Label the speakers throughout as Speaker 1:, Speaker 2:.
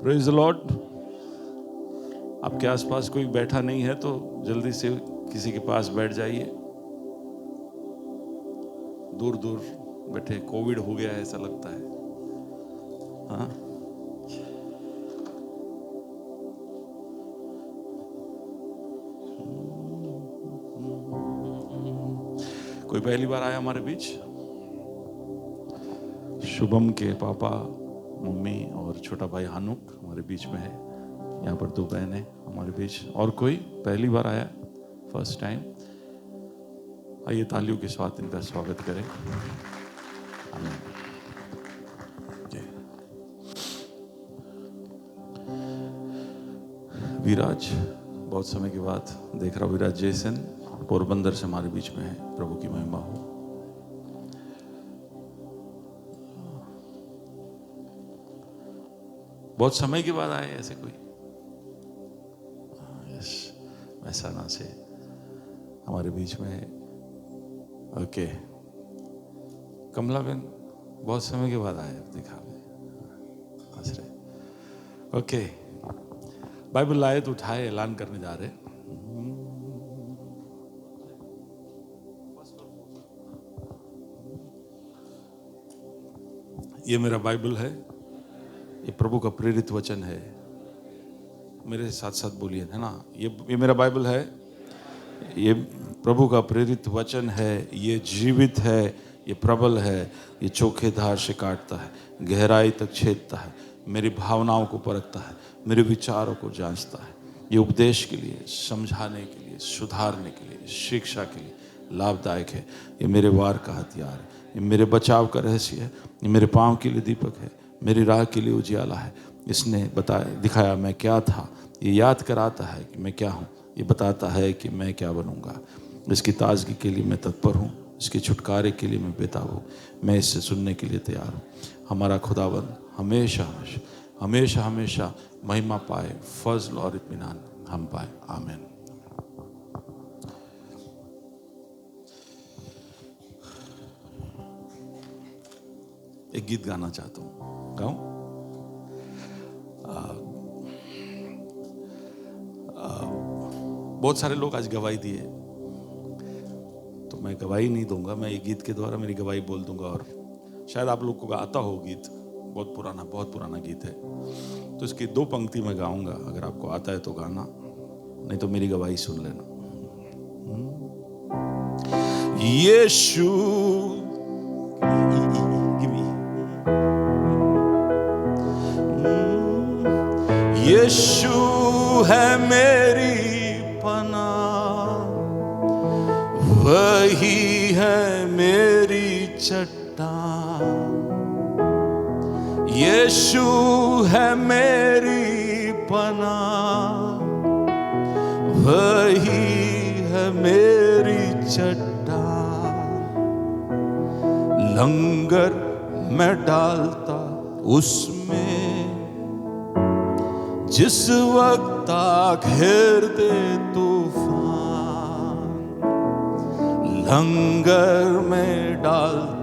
Speaker 1: Praise the Lord. आपके आसपास कोई बैठा नहीं है तो जल्दी से किसी के पास बैठ जाइए। दूर दूर बैठे, कोविड हो गया है ऐसा लगता है। हाँ, कोई पहली बार आया हमारे बीच? शुभम के पापा, मम्मी और छोटा भाई हानुक हमारे बीच में है। यहाँ पर 2 बहनें हमारे बीच। और कोई पहली बार आया? First time? आइए तालियों के साथ इनका स्वागत करें। विराज, बहुत समय के बाद देख रहा हूँ। विराज जैसन पोरबंदर से हमारे बीच में है। प्रभु की महिमा हो। बहुत समय के बाद आए ऐसे कोई? यस, महसाना से हमारे बीच में है। ओके, कमला बहन बहुत समय के बाद आए, दिखा हंस रहे। ओके, बाइबल लाए तो उठाए, ऐलान करने जा रहे। ये मेरा बाइबल है, ये प्रभु का प्रेरित वचन है। मेरे साथ साथ बोलिए, है ना? ये मेरा बाइबल है, ये प्रभु का प्रेरित वचन है। ये जीवित है, ये प्रबल है, ये चोखे धार से काटता है, गहराई तक छेदता है, मेरी भावनाओं को परखता है, मेरे विचारों को जांचता है। ये उपदेश के लिए, समझाने के लिए, सुधारने के लिए, शिक्षा के लिए लाभदायक है। ये मेरे वार का हथियार है, ये मेरे बचाव का रहस्य है, ये मेरे पाँव के लिए दीपक है, मेरी राह के लिए उजियाला है। इसने बताया, दिखाया मैं क्या था, ये याद कराता है कि मैं क्या हूँ, ये बताता है कि मैं क्या बनूंगा। इसकी ताजगी के लिए मैं तत्पर हूँ, इसके छुटकारे के लिए मैं बेताब हूँ। मैं इससे सुनने के लिए तैयार हूँ। हमारा खुदावन हमेशा हमेशा हमेशा हमेशा महिमा पाए, फजल और इत्मीनान हम पाए। आमीन। एक गीत गाना चाहता हूँ, गाऊं? बहुत सारे लोग आज गवाही दिए, तो मैं गवाही नहीं दूंगा। मैं ये गीत के द्वारा मेरी गवाही बोल दूंगा। और शायद आप लोग को आता हो गीत, बहुत पुराना गीत है। तो इसकी 2 पंक्ति मैं गाऊंगा। अगर आपको आता है तो गाना, नहीं तो मेरी गवाही सुन लेना। यीशु यीशु है मेरी पनाह, वही है मेरी चट्टान। यीशु है मेरी पनाह, वही है मेरी चट्टान। लंगर मैं डालता उसमें, जिस वक्त घेर दे तूफान। लंगर में डालता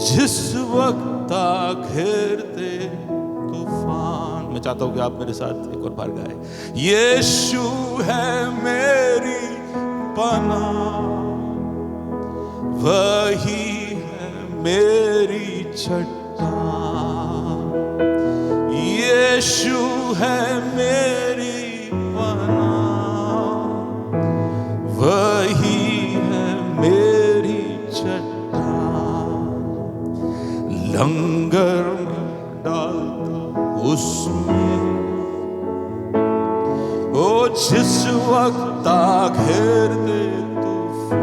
Speaker 1: जिस वक्त घेर दे तूफान। मैं चाहता हूं कि आप मेरे साथ एक और बार गाएं। यीशु है मेरी पनाह, वही है मेरी चट्टान। यीशु है मेरी पनाह, वही है मेरी चट्टान। लंगर में डालता उसमें, ओ जिस वक्त घेर दे तूफान।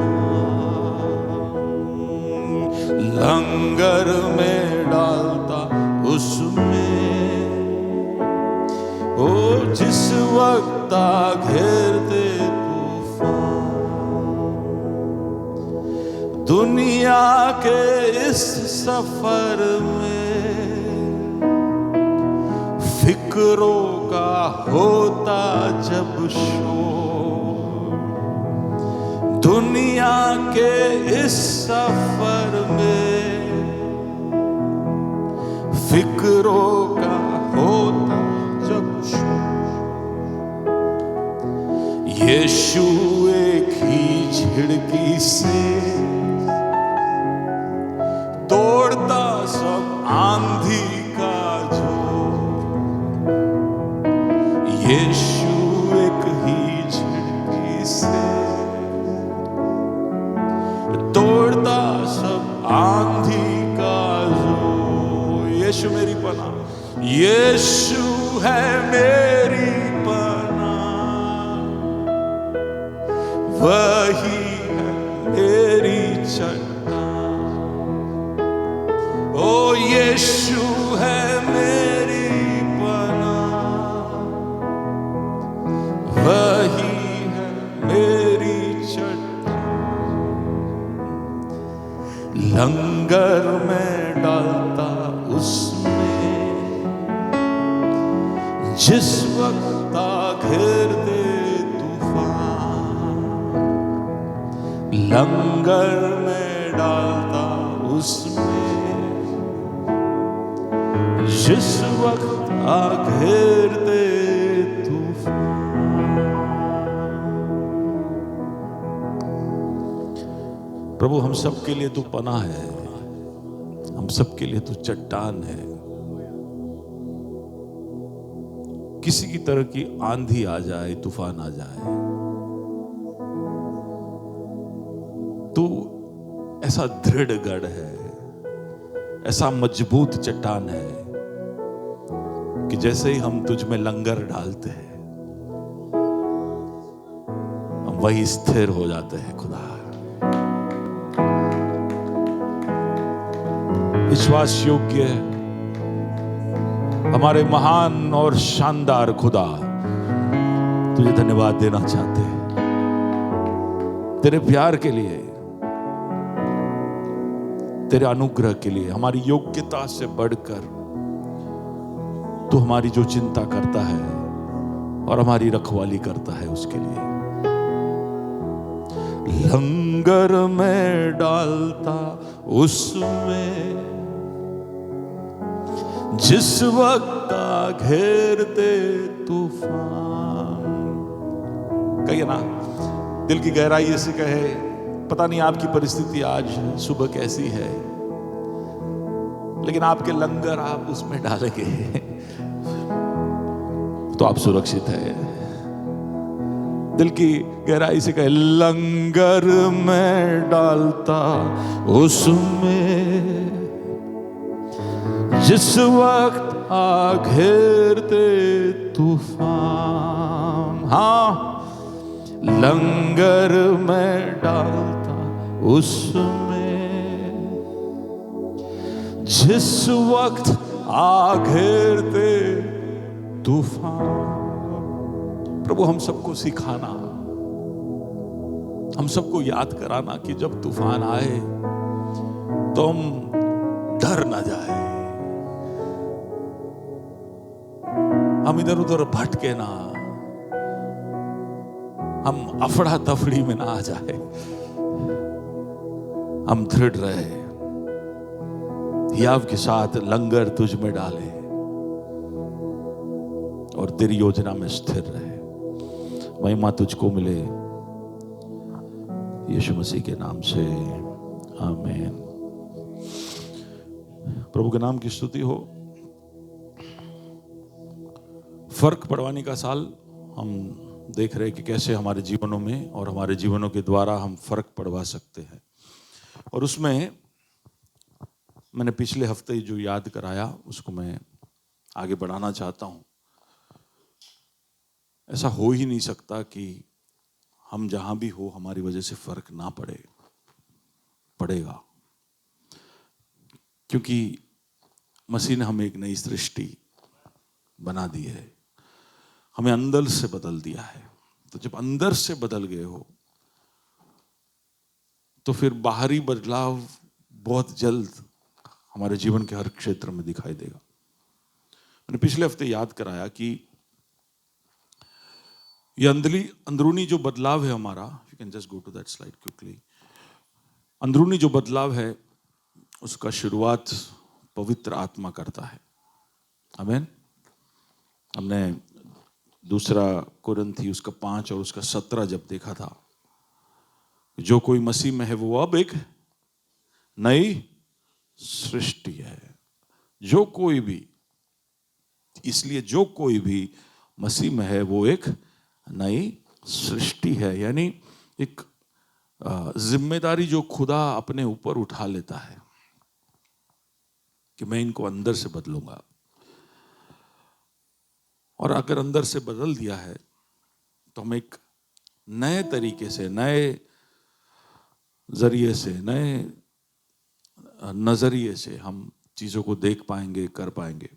Speaker 1: लंगर में डालता उसमें, ओ जिस वक्त घेर दे तूफान। दुनिया के इस सफर में फिक्रों का होता जब शोर। दुनिया के इस सफर में फिक्रों का होता जब यीशु एक ही झिड़की से तोड़ता सब आंधी का जोर। यीशु एक ही झिड़की से तोड़ता सब आंधी का जोर। यीशु मेरी पनाह, यीशु है मेरी पनाह, वही है मेरी चट्टान। ओ यीशु है मेरी पनाह, वही है मेरी चट्टान। लंगर में डालता उसमें जिस वक्त घेर दे तूफान। लंगर में डालता उसमें जिस वक्त घेर दे तूफान। प्रभु हम सब के लिए तू पनाह है, हम सब के लिए तू चट्टान है। किसी की तरह की आंधी आ जाए, तूफान आ जाए, तू ऐसा दृढ़ गढ़ है, ऐसा मजबूत चट्टान है कि जैसे ही हम तुझ में लंगर डालते हैं हम वही स्थिर हो जाते हैं। खुदा विश्वास योग्य हमारे महान और शानदार खुदा, तुझे धन्यवाद देना चाहते हैं तेरे प्यार के लिए, तेरे अनुग्रह के लिए। हमारी योग्यता से बढ़कर तू हमारी जो चिंता करता है और हमारी रखवाली करता है उसके लिए। लंगर में डालता उसमें जिस वक्त घेर दे तूफान। कहिए ना, दिल की गहराई से कहे, पता नहीं आपकी परिस्थिति आज सुबह कैसी है, लेकिन आपके लंगर आप उसमें डालेंगे तो आप सुरक्षित है। दिल की गहराई से कहे, लंगर में डालता उसमें जिस वक्त घेर दे तूफान। हाँ, लंगर में डालता उसमें जिस वक्त घेर दे तूफान। प्रभु हम सबको सिखाना, हम सबको याद कराना कि जब तूफान आए तो हम डर ना जाए, हम इधर उधर भटके ना, हम अफड़ा तफड़ी में ना आ जाए, हम दृढ़ रहे, हियाव के साथ लंगर तुझ में डाले और तेरी योजना में स्थिर रहे। महिमा तुझको मिले यीशु मसीह के नाम से, आमीन। प्रभु के नाम की स्तुति हो। फर्क पड़वाने का साल हम देख रहे हैं कि कैसे हमारे जीवनों में और हमारे जीवनों के द्वारा हम फर्क पड़वा सकते हैं। और उसमें मैंने पिछले हफ्ते जो याद कराया उसको मैं आगे बढ़ाना चाहता हूं। ऐसा हो ही नहीं सकता कि हम जहां भी हो हमारी वजह से फर्क ना पड़ेगा, क्योंकि मसीह ने हमें एक नई सृष्टि बना दी है, हमें अंदर से बदल दिया है। तो जब अंदर से बदल गए हो तो फिर बाहरी बदलाव बहुत जल्द हमारे जीवन के हर क्षेत्र में दिखाई देगा। मैंने पिछले हफ्ते याद कराया कि ये अंदरूनी जो बदलाव है हमारा, you can just go to that slide quickly. अंदरूनी जो बदलाव है उसका शुरुआत पवित्र आत्मा करता है। आमीन। हमने दूसरा कुरिन्थी उसका 5 और उसका 17 जब देखा था, जो कोई मसीह में है वो अब एक नई सृष्टि है। जो कोई भी, इसलिए जो कोई भी मसीह में है वो एक नई सृष्टि है। यानी एक जिम्मेदारी जो खुदा अपने ऊपर उठा लेता है कि मैं इनको अंदर से बदलूंगा। और अगर अंदर से बदल दिया है तो हम एक नए तरीके से, नए जरिए से, नए नजरिए से हम चीजों को देख पाएंगे, कर पाएंगे।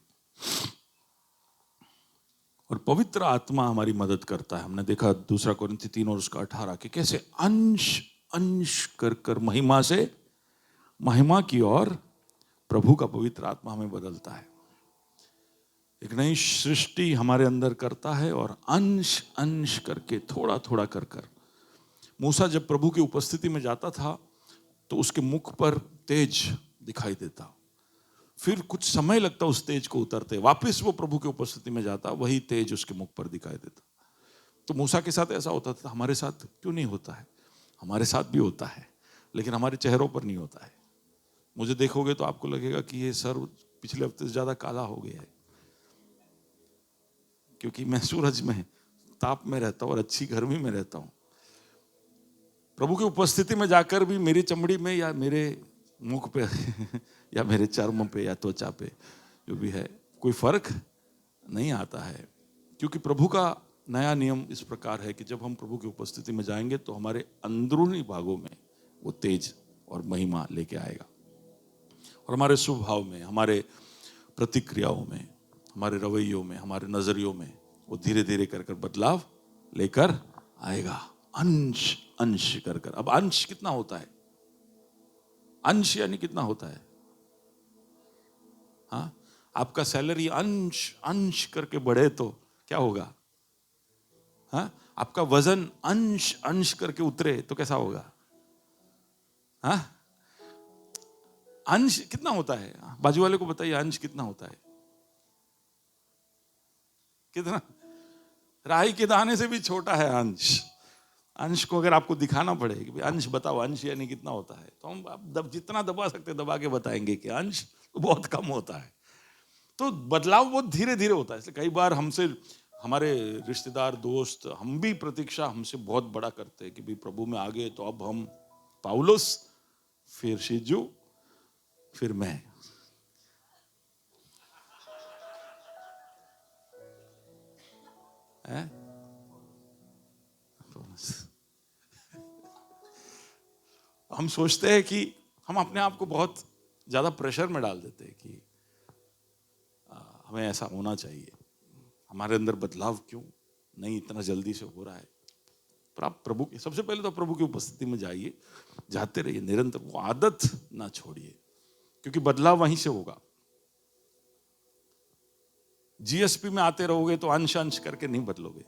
Speaker 1: और पवित्र आत्मा हमारी मदद करता है। हमने देखा दूसरा कुरिन्थी 3 और उसका 18 कि कैसे अंश अंश कर कर महिमा से महिमा की ओर प्रभु का पवित्र आत्मा हमें बदलता है। एक नई सृष्टि हमारे अंदर करता है और अंश अंश करके, थोड़ा थोड़ा कर कर। मूसा जब प्रभु की उपस्थिति में जाता था तो उसके मुख पर तेज दिखाई देता, फिर कुछ समय लगता उस तेज को उतरते, वापस वो प्रभु की उपस्थिति में जाता, वही तेज उसके मुख पर दिखाई देता। तो मूसा के साथ ऐसा होता था, हमारे साथ क्यों नहीं होता है? हमारे साथ भी होता है, लेकिन हमारे चेहरों पर नहीं होता है। मुझे देखोगे तो आपको लगेगा कि ये सर पिछले हफ्ते से ज्यादा काला हो गया है, क्योंकि मैं सूरज में, ताप में रहता हूं और अच्छी गर्मी में रहता हूं। प्रभु की उपस्थिति में जाकर भी मेरी चमड़ी में या मेरे मुख पे या मेरे चर्म पे या त्वचा पे, जो भी है, कोई फर्क नहीं आता है। क्योंकि प्रभु का नया नियम इस प्रकार है कि जब हम प्रभु की उपस्थिति में जाएंगे तो हमारे अंदरूनी भागों में वो तेज और महिमा लेके आएगा, और हमारे स्वभाव में, हमारे प्रतिक्रियाओं में, हमारे रवैयों में, हमारे नजरियों में वो धीरे धीरे कर कर बदलाव लेकर आएगा। अंश अंश कर कर। अब अंश कितना होता है? अंश यानी कितना होता है? हाँ, आपका सैलरी अंश अंश करके बढ़े तो क्या होगा? हाँ, आपका वजन अंश अंश करके उतरे तो कैसा होगा? हाँ, अंश कितना होता है? बाजू वाले को बताइए, अंश कितना होता है? कितना? राई के दाने से भी छोटा है अंश। अंश को अगर आपको दिखाना पड़े कि अंश बताओ, अंश यानी कितना होता है, तो हम जितना दबा सकते दबा के बताएंगे कि अंश तो बहुत कम होता है। तो बदलाव बहुत धीरे धीरे होता है। इसलिए कई बार हमसे हमारे रिश्तेदार, दोस्त, हम भी प्रतीक्षा हमसे बहुत बड़ा करते हैं कि भाई प्रभु में आ गए तो अब हम पाउलुस, फिर शिजू, फिर मैं। है? हम सोचते हैं कि हम अपने आप को बहुत ज्यादा प्रेशर में डाल देते हैं कि हमें ऐसा होना चाहिए, हमारे अंदर बदलाव क्यों नहीं इतना जल्दी से हो रहा है। पर आप प्रभु की, सबसे पहले तो प्रभु की उपस्थिति में जाइए, जाते रहिए निरंतर, वो आदत ना छोड़िए, क्योंकि बदलाव वहीं से होगा। जीएसपी में आते रहोगे तो अंश अंश करके नहीं बदलोगे।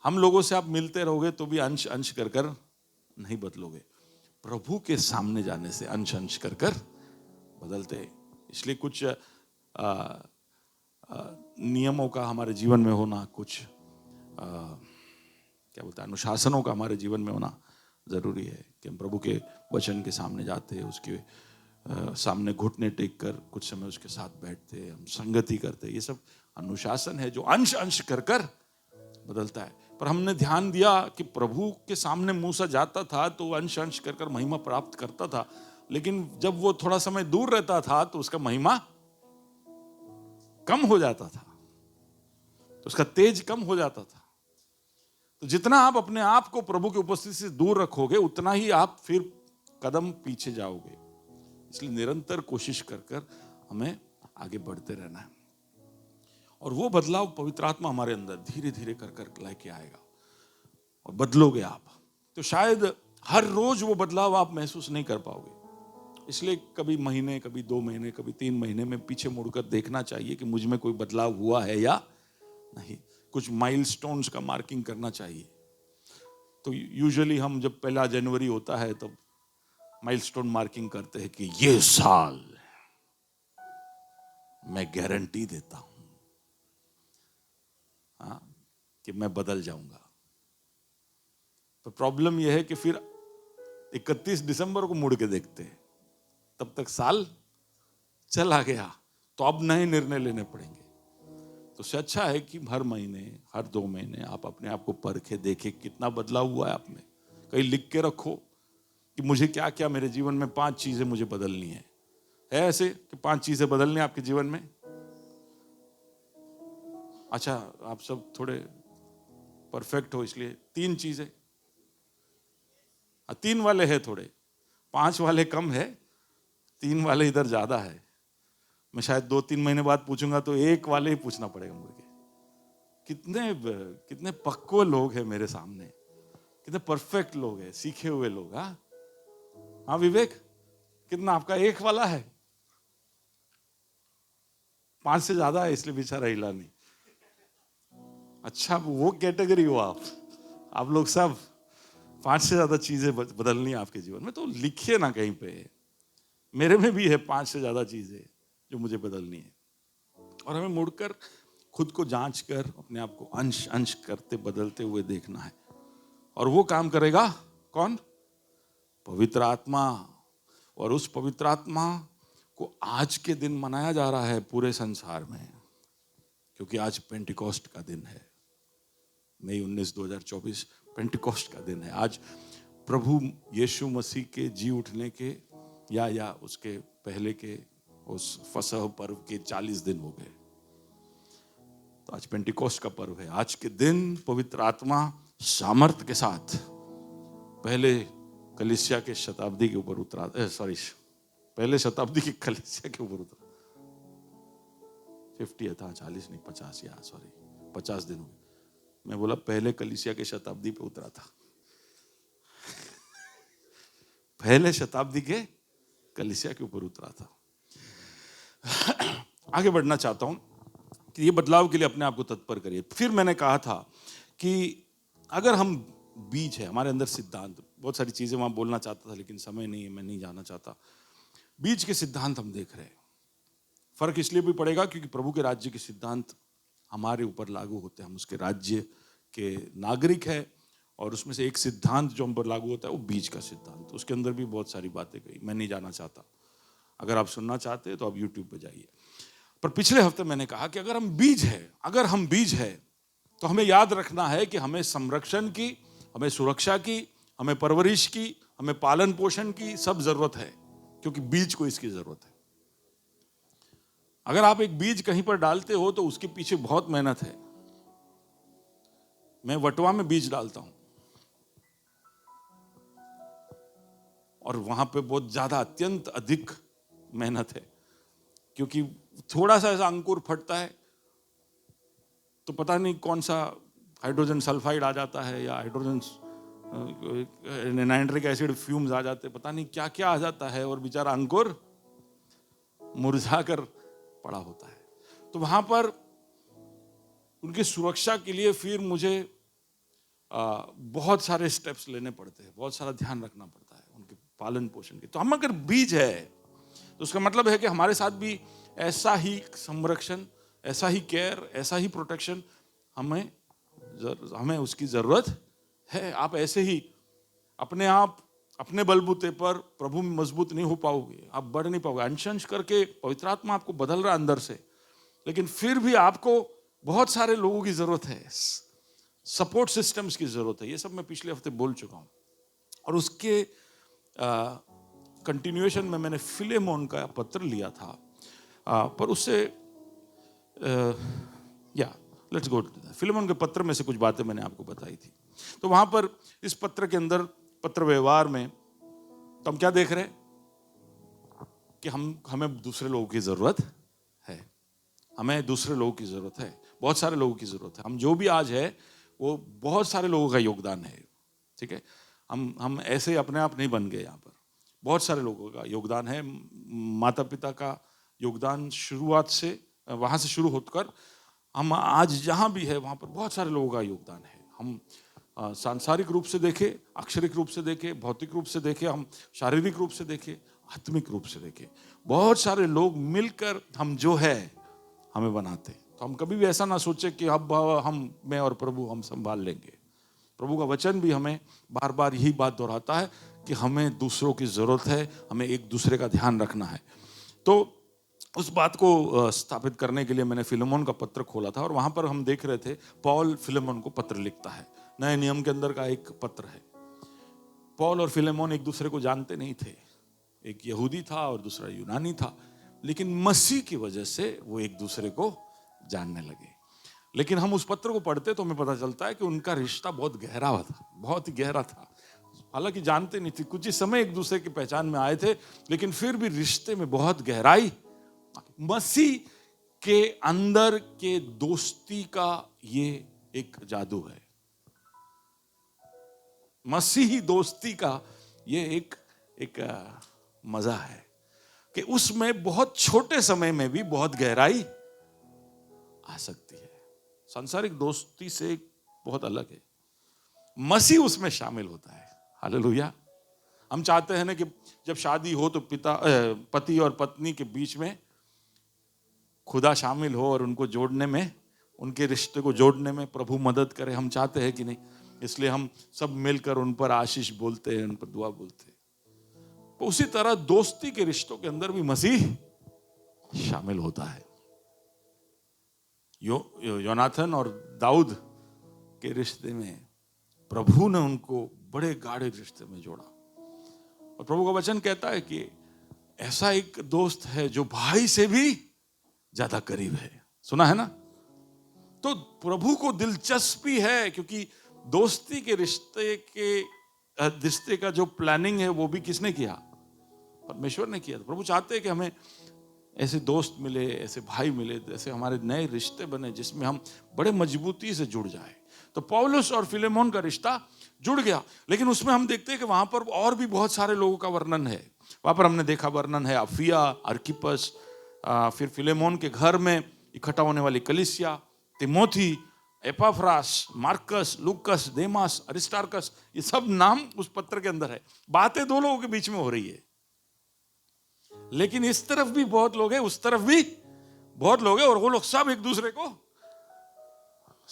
Speaker 1: हम लोगों से आप मिलते रहोगे तो भी अंश अंश कर कर नहीं बदलोगे। प्रभु के सामने जाने से अंश अंश कर कर बदलते हैं। इसलिए कुछ नियमों का हमारे जीवन में होना, कुछ क्या बोलते हैं, अनुशासनों का हमारे जीवन में होना जरूरी है कि हम प्रभु के वचन के सामने जाते हैं, उसके सामने घुटने टेक कर कुछ समय उसके साथ बैठते हैं, हम संगति करते हैं। ये सब अनुशासन है जो अंश अंश कर कर बदलता है। पर हमने ध्यान दिया कि प्रभु के सामने मूसा जाता था तो अंश अंश कर कर महिमा प्राप्त करता था, लेकिन जब वो थोड़ा समय दूर रहता था तो उसका महिमा कम हो जाता था, तो उसका तेज कम हो जाता था। तो जितना आप अपने आप को प्रभु की उपस्थिति से दूर रखोगे उतना ही आप फिर कदम पीछे जाओगे। इसलिए निरंतर कोशिश कर कर हमें आगे बढ़ते रहना है, और वो बदलाव पवित्र आत्मा हमारे अंदर धीरे धीरे कर कर लेके आएगा और बदलोगे आप। तो शायद हर रोज वो बदलाव आप महसूस नहीं कर पाओगे, इसलिए कभी महीने, कभी 2 महीने, कभी 3 महीने में पीछे मुड़कर देखना चाहिए कि मुझ में कोई बदलाव हुआ है या नहीं। कुछ माइलस्टोन्स का मार्किंग करना चाहिए। तो यूजुअली हम जब 1 जनवरी होता है तब माइलस्टोन मार्किंग करते हैं कि ये साल मैं गारंटी देता हूं, हाँ, कि मैं बदल जाऊंगा। तो प्रॉब्लम यह है कि फिर 31 दिसंबर को मुड़ के देखते हैं, तब तक साल चला गया, तो अब नए निर्णय लेने पड़ेंगे। तो उससे अच्छा है कि हर महीने, हर 2 महीने आप अपने आप को परखे, देखें कितना बदलाव हुआ है आप में। कहीं लिख के रखो कि मुझे क्या क्या मेरे जीवन में 5 चीजें मुझे बदलनी है ऐसे कि 5 चीजें बदलनी है आपके जीवन में। अच्छा, आप सब थोड़े परफेक्ट हो इसलिए 3 चीजें, 3 वाले हैं, थोड़े 5 वाले कम है, 3 वाले इधर ज्यादा है। मैं शायद 2-3 महीने बाद पूछूंगा तो 1 वाले ही पूछना पड़ेगा मुझे। कितने कितने पक्के लोग हैं मेरे सामने, कितने परफेक्ट लोग हैं, सीखे हुए लोग। हाँ हाँ विवेक, कितना आपका 1 वाला है? 5 से ज्यादा है, इसलिए बेचारा हिला नहीं। अच्छा, वो कैटेगरी हो आप लोग सब 5 से ज्यादा चीजें बदलनी है आपके जीवन में, तो लिखिए ना कहीं पे। मेरे में भी है 5 से ज्यादा चीजें जो मुझे बदलनी है, और हमें मुड़कर खुद को जांच कर अपने आप को अंश अंश करते बदलते हुए देखना है। और वो काम करेगा कौन? पवित्र आत्मा। और उस पवित्र आत्मा को आज के दिन मनाया जा रहा है पूरे संसार में, क्योंकि आज पेंटिकोस्ट का दिन है। मई 19, 2024 पेंटिकोस्ट का दिन है। आज प्रभु यीशु मसीह के जी उठने के या उसके पहले के उस फसह पर्व के 40 दिन हो गए। तो आज पेंटिकोस्ट का पर्व है। आज के दिन पवित्र आत्मा सामर्थ के साथ पहले कलीसिया के शताब्दी के ऊपर उतरा, पहले शताब्दी की कलीसिया के ऊपर उतरा। 50 था, 40 नहीं 50, 50 दिन हो गए। मैं बोला पहले कलीसिया के शताब्दी पे उतरा था। पहले शताब्दी के कलीसिया के ऊपर उतरा था। आगे बढ़ना चाहता हूं कि ये बदलाव के लिए अपने आप को तत्पर करिए। फिर मैंने कहा था कि अगर हम बीज है, हमारे अंदर सिद्धांत, बहुत सारी चीजें वहां बोलना चाहता था लेकिन समय नहीं है, मैं नहीं जाना चाहता। बीज के सिद्धांत हम देख रहे हैं। फर्क इसलिए भी पड़ेगा क्योंकि प्रभु के राज्य के सिद्धांत हमारे ऊपर लागू होते हैं। हम उसके राज्य के नागरिक है, और उसमें से एक सिद्धांत जो हम पर लागू होता है वो बीज का सिद्धांत। उसके अंदर भी बहुत सारी बातें कही, मैं नहीं जाना चाहता। अगर आप सुनना चाहते हैं तो आप YouTube पे जाइए। पर पिछले हफ्ते मैंने कहा कि अगर हम बीज है तो हमें याद रखना है कि हमें संरक्षण की, हमें सुरक्षा की, हमें परवरिश की, हमें पालन पोषण की सब जरूरत है, क्योंकि बीज को इसकी जरूरत है। अगर आप एक बीज कहीं पर डालते हो तो उसके पीछे बहुत मेहनत है। मैं वटवा में बीज डालता हूं और वहां पे बहुत ज्यादा अत्यंत अधिक मेहनत है, क्योंकि थोड़ा सा ऐसा अंकुर फटता है तो पता नहीं कौन सा हाइड्रोजन सल्फाइड आ जाता है, या हाइड्रोजन नाइट्रिक एसिड फ्यूम्स आ जाते, पता नहीं क्या क्या आ जाता है, और बेचारा अंकुर मुरझा कर पड़ा होता है। तो वहां पर उनकी सुरक्षा के लिए फिर मुझे बहुत सारे स्टेप्स लेने पड़ते हैं, बहुत सारा ध्यान रखना पड़ता है उनके पालन पोषण के। तो हम अगर बीज है तो उसका मतलब है कि हमारे साथ भी ऐसा ही संरक्षण, ऐसा ही केयर, ऐसा ही प्रोटेक्शन हमें उसकी जरूरत है। आप ऐसे ही अपने आप अपने बलबूते पर प्रभु में मजबूत नहीं हो पाओगे, आप बढ़ नहीं पाओगे। अंश करके पवित्र आत्मा आपको बदल रहा है अंदर से, लेकिन फिर भी आपको बहुत सारे लोगों की जरूरत है, सपोर्ट सिस्टम्स की जरूरत है। ये सब मैं पिछले हफ्ते बोल चुका हूं। और उसके कंटिन्यूएशन में मैंने फिलेमोन का पत्र लिया था, पर उससे let's go to that. Philemon के पत्र में से कुछ बातें मैंने आपको बताई थी। तो वहां पर इस पत्र के अंदर, पत्र व्यवहार में, तो हम क्या देख रहे हैं कि हमें दूसरे लोगों की जरूरत है। हमें दूसरे लोगों की जरूरत है, बहुत सारे लोगों की जरूरत है। हम जो भी आज है वो बहुत सारे लोगों का योगदान है, ठीक है। हम ऐसे अपने आप नहीं बन गए, यहाँ पर बहुत सारे लोगों का योगदान है। माता पिता का योगदान शुरुआत से, वहां से शुरू होकर हम आज जहां भी है वहां पर बहुत सारे लोगों का योगदान है। हम सांसारिक रूप से देखे, अक्षरिक रूप से देखे, भौतिक रूप से देखे, हम शारीरिक रूप से देखे, आत्मिक रूप से देखे, बहुत सारे लोग मिलकर हम जो है हमें बनाते। तो हम कभी भी ऐसा ना सोचे कि अब हम, मैं और प्रभु हम संभाल लेंगे। प्रभु का वचन भी हमें बार बार यही बात दोहराता है कि हमें दूसरों की जरूरत है, हमें एक दूसरे का ध्यान रखना है। तो उस बात को स्थापित करने के लिए मैंने फिलेमोन का पत्र खोला था और वहां पर हम देख रहे थे पौल फिलेमोन को पत्र लिखता है। नए नियम के अंदर का एक पत्र है। पौल और फिलेमोन एक दूसरे को जानते नहीं थे, एक यहूदी था और दूसरा यूनानी था, लेकिन मसीह की वजह से वो एक दूसरे को जानने लगे। लेकिन हम उस पत्र को पढ़ते तो हमें पता चलता है कि उनका रिश्ता बहुत गहरा था, बहुत ही गहरा था। हालांकि जानते नहीं थे, कुछ ही समय एक दूसरे की पहचान में आए थे, लेकिन फिर भी रिश्ते में बहुत गहराई। मसीह के अंदर के दोस्ती का ये एक जादू है, मसीही दोस्ती का ये एक मजा है कि उसमें बहुत छोटे समय में भी बहुत गहराई आ सकती है। सांसारिक दोस्ती से बहुत अलग है, मसीह उसमें शामिल होता है। हालेलुया। हम चाहते हैं ना कि जब शादी हो तो पति और पत्नी के बीच में खुदा शामिल हो और उनको जोड़ने में, उनके रिश्ते को जोड़ने में प्रभु मदद करे। हम चाहते हैं कि नहीं? इसलिए हम सब मिलकर उन पर आशीष बोलते हैं, उन पर दुआ बोलते हैं। तो उसी तरह दोस्ती के रिश्तों के अंदर भी मसीह शामिल होता है। योनाथन और दाऊद के रिश्ते में प्रभु ने उनको बड़े गाढ़े रिश्ते में जोड़ा। और प्रभु का वचन कहता है कि ऐसा एक दोस्त है जो भाई से भी ज्यादा करीब है। सुना है ना? तो प्रभु को दिलचस्पी है, क्योंकि दोस्ती के रिश्ते का जो प्लानिंग है वो भी किसने किया? परमेश्वर ने किया। तो प्रभु चाहते हैं कि हमें ऐसे दोस्त मिले, ऐसे भाई मिले, ऐसे हमारे नए रिश्ते बने जिसमें हम बड़े मजबूती से जुड़ जाए। तो पौलुस और फिलेमोन का रिश्ता जुड़ गया, लेकिन उसमें हम देखते हैं कि वहां पर और भी बहुत सारे लोगों का वर्णन है। वहां पर हमने देखा वर्णन है अफिया, अर्किपस, फिर फिलेमोन के घर में इकट्ठा होने वाली कलीसिया, तिमोथी, एपाफ्रास, मार्कस, लूकस, देमास, अरिस्टार्कस, ये सब नाम उस पत्र के अंदर है। बातें दो लोगों के बीच में हो रही है, लेकिन इस तरफ भी बहुत लोग हैं, उस तरफ भी बहुत लोग हैं, और वो लोग सब एक दूसरे को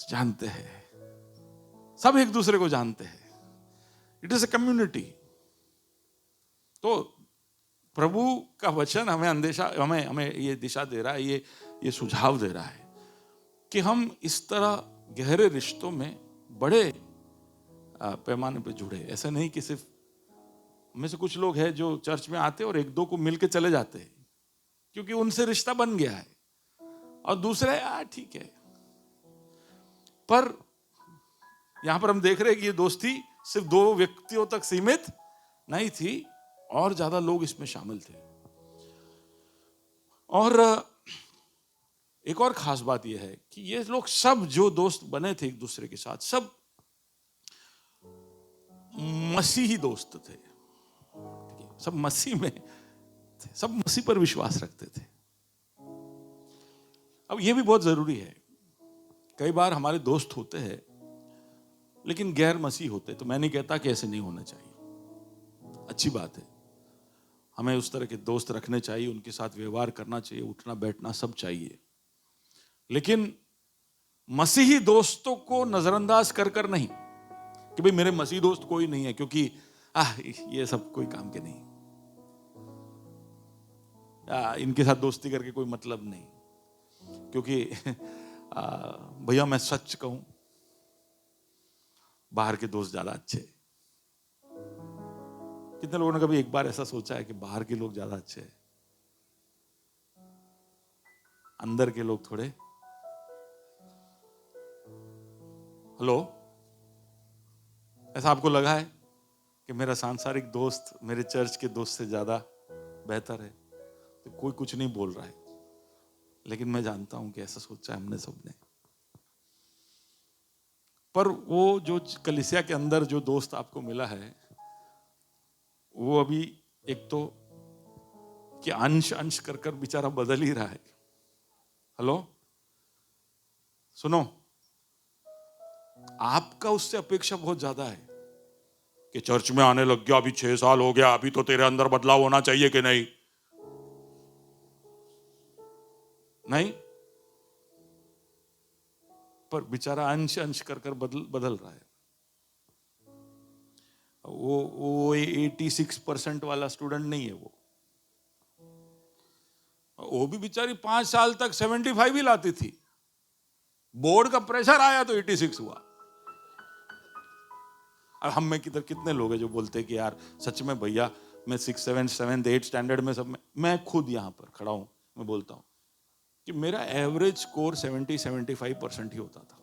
Speaker 1: जानते हैं, सब एक दूसरे को जानते हैं। It is a community. तो प्रभु का वचन हमें अंदेशा, हमें ये दिशा दे रहा है, ये सुझाव दे रहा है कि हम इस तरह गहरे रिश्तों में बड़े पैमाने पे जुड़े। ऐसा नहीं कि सिर्फ में से कुछ लोग हैं जो चर्च में आते और एक दो को मिलके चले जाते हैं क्योंकि उनसे रिश्ता बन गया है, और दूसरे ठीक है। पर यहां पर हम देख रहे हैं कि ये दोस्ती सिर्फ दो व्यक्तियों तक सीमित नहीं थी, और ज्यादा लोग इसमें शामिल थे। और एक और खास बात यह है कि ये लोग सब जो दोस्त बने थे एक दूसरे के साथ, सब मसीही दोस्त थे, सब मसीह में थे, सब मसीह पर विश्वास रखते थे। अब यह भी बहुत जरूरी है, कई बार हमारे दोस्त होते हैं लेकिन गैर मसीह होते। तो मैं नहीं कहता कि ऐसे नहीं होना चाहिए, अच्छी बात है, हमें उस तरह के दोस्त रखने चाहिए, उनके साथ व्यवहार करना चाहिए, उठना बैठना सब चाहिए। लेकिन मसीही दोस्तों को नजरअंदाज कर कर नहीं कि भाई मेरे मसीही दोस्त कोई नहीं है क्योंकि ये सब कोई काम के नहीं, इनके साथ दोस्ती करके कोई मतलब नहीं, क्योंकि भैया मैं सच कहूं, बाहर के दोस्त ज्यादा अच्छे। कितने लोगों ने कभी एक बार ऐसा सोचा है कि बाहर के लोग ज्यादा अच्छे हैं, अंदर के लोग थोड़े? हेलो, ऐसा आपको लगा है कि मेरा सांसारिक दोस्त मेरे चर्च के दोस्त से ज्यादा बेहतर है? तो कोई कुछ नहीं बोल रहा है, लेकिन मैं जानता हूं कि ऐसा सोचा है हमने सबने। पर वो जो कलीसिया के अंदर जो दोस्त आपको मिला है, वो अभी एक तो कि अंश अंश कर कर बेचारा बदल ही रहा है। हेलो, सुनो, आपका उससे अपेक्षा बहुत ज्यादा है कि चर्च में आने लग गया, अभी 6 साल हो गया, अभी तो तेरे अंदर बदलाव होना चाहिए कि नहीं? नहीं, पर बेचारा अंश अंश कर कर बदल रहा है। वो 86% वाला स्टूडेंट नहीं है। वो भी बेचारी 5 साल तक 75 ही लाती थी, बोर्ड का प्रेशर आया तो 86 हुआ। और हम में कितने लोग हैं जो बोलते हैं कि यार सच में भैया, मैं 6, 7, 7, 8 स्टैंडर्ड में सब में, मैं खुद यहां पर खड़ा हूं, मैं बोलता हूं कि मेरा एवरेज स्कोर 70-75% ही होता था।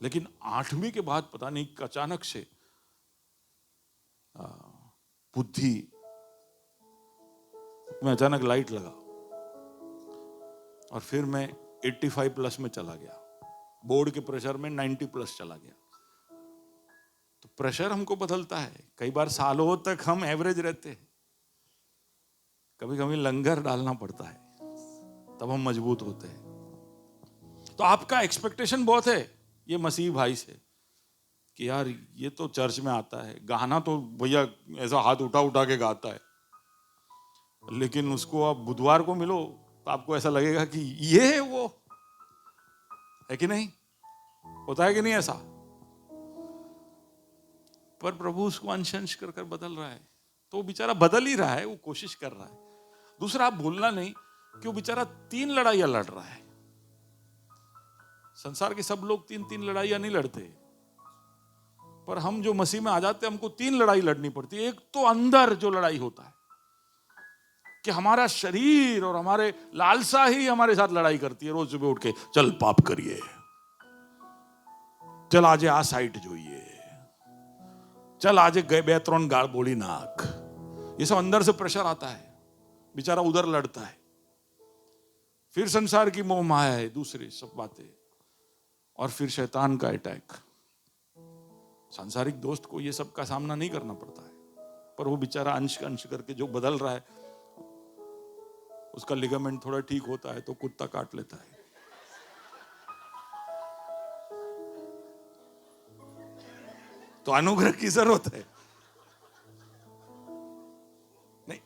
Speaker 1: लेकिन 8वीं के बाद पता नहीं अचानक से बुद्धि में अचानक लाइट लगा और फिर मैं 85 प्लस में चला गया, बोर्ड के प्रेशर में 90 प्लस चला गया। तो प्रेशर हमको बदलता है, कई बार सालों तक हम एवरेज रहते हैं, कभी कभी लंगर डालना पड़ता है, तब हम मजबूत होते हैं। तो आपका एक्सपेक्टेशन बहुत है ये मसीह भाई से कि यार ये तो चर्च में आता है, गाना तो भैया ऐसा हाथ उठा उठा के गाता है, लेकिन उसको आप बुधवार को मिलो तो आपको ऐसा लगेगा कि ये है वो, है कि नहीं? होता है कि नहीं ऐसा? पर प्रभु उसको अंश अंश कर कर बदल रहा है, तो वो बेचारा बदल ही रहा है, वो कोशिश कर रहा है। दूसरा, आप भूलना नहीं कि वो बेचारा 3 लड़ाइयां लड़ रहा है। संसार के सब लोग 3-3 लड़ाइयां नहीं लड़ते, पर हम जो मसीह में आ जाते हैं हमको 3 लड़ाई लड़नी पड़ती है। एक तो अंदर जो लड़ाई होता है कि हमारा शरीर और हमारे लालसा ही हमारे साथ लड़ाई करती है, रोज सुबह उठ के चल पाप करिए, चल आज आ साइट जोइए, चल आज गए 2-3 गाल बोली नाक। ये सब अंदर से प्रेशर आता है, बेचारा उधर लड़ता है। फिर संसार की मोह माया है, दूसरी सब बातें, और फिर शैतान का अटैक। सांसारिक दोस्त को ये सब का सामना नहीं करना पड़ता है, पर वो बेचारा अंश अंश करके जो बदल रहा है, उसका लिगामेंट थोड़ा ठीक होता है तो कुत्ता काट लेता है। तो अनुग्रह की जरूरत है। नहीं,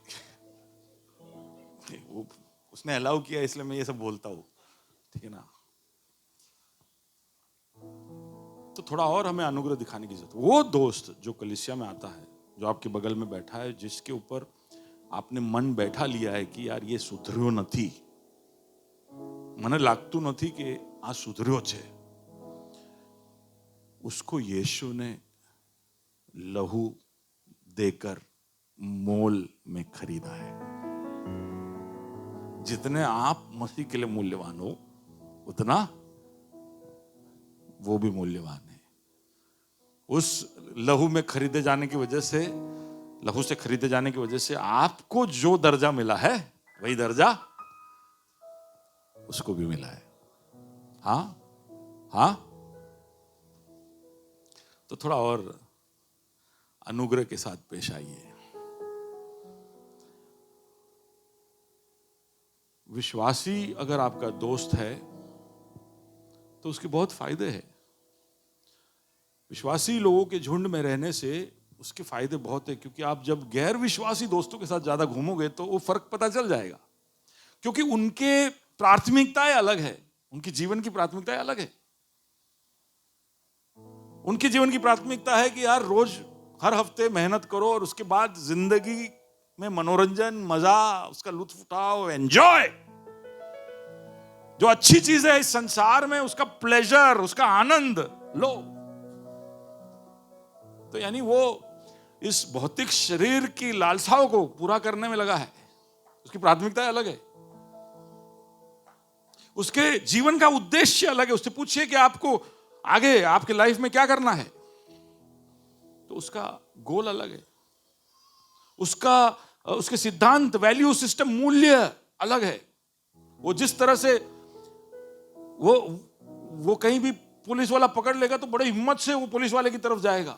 Speaker 1: वो उसने अलाउ किया इसलिए मैं ये सब बोलता हूं, ठीक है ना? तो थोड़ा और हमें अनुग्रह दिखाने की जरूरत। वो दोस्त जो कलीसिया में आता है, जो आपके बगल में बैठा है, जिसके ऊपर आपने मन बैठा लिया है कि यार ये सुधर्यो નથી, મને લાગતું નથી કે આ સુધર્યો છે, उसको यीशु ने लहू देकर मोल में खरीदा है। जितने आप मसीह के लिए मूल्यवान हो, उतना वो भी मूल्यवान है। उस लहू में खरीदे जाने की वजह से, लहू से खरीदे जाने की वजह से आपको जो दर्जा मिला है, वही दर्जा उसको भी मिला है। हाँ हाँ, तो थोड़ा और अनुग्रह के साथ पेश आइए। विश्वासी अगर आपका दोस्त है तो उसके बहुत फायदे हैं। विश्वासी लोगों के झुंड में रहने से उसके फायदे बहुत है, क्योंकि आप जब गैर विश्वासी दोस्तों के साथ ज्यादा घूमोगे तो वो फर्क पता चल जाएगा, क्योंकि उनके प्राथमिकताएं अलग है, उनकी जीवन की प्राथमिकताएं अलग है। उनकी जीवन की प्राथमिकता है कि यार रोज हर हफ्ते मेहनत करो और उसके बाद जिंदगी में मनोरंजन, मजा, उसका लुत्फ उठाओ, एंजॉय। जो अच्छी चीज है इस संसार में, उसका प्लेजर, उसका आनंद लो। तो यानी वो इस भौतिक शरीर की लालसाओं को पूरा करने में लगा है, उसकी प्राथमिकता अलग है, उसके जीवन का उद्देश्य अलग है। उससे पूछिए कि आपको आगे आपके लाइफ में क्या करना है, तो उसका गोल अलग है, उसके सिद्धांत, वैल्यू सिस्टम, मूल्य अलग है। वो जिस तरह से वो कहीं भी पुलिस वाला पकड़ लेगा तो बड़े हिम्मत से वो पुलिस वाले की तरफ जाएगा,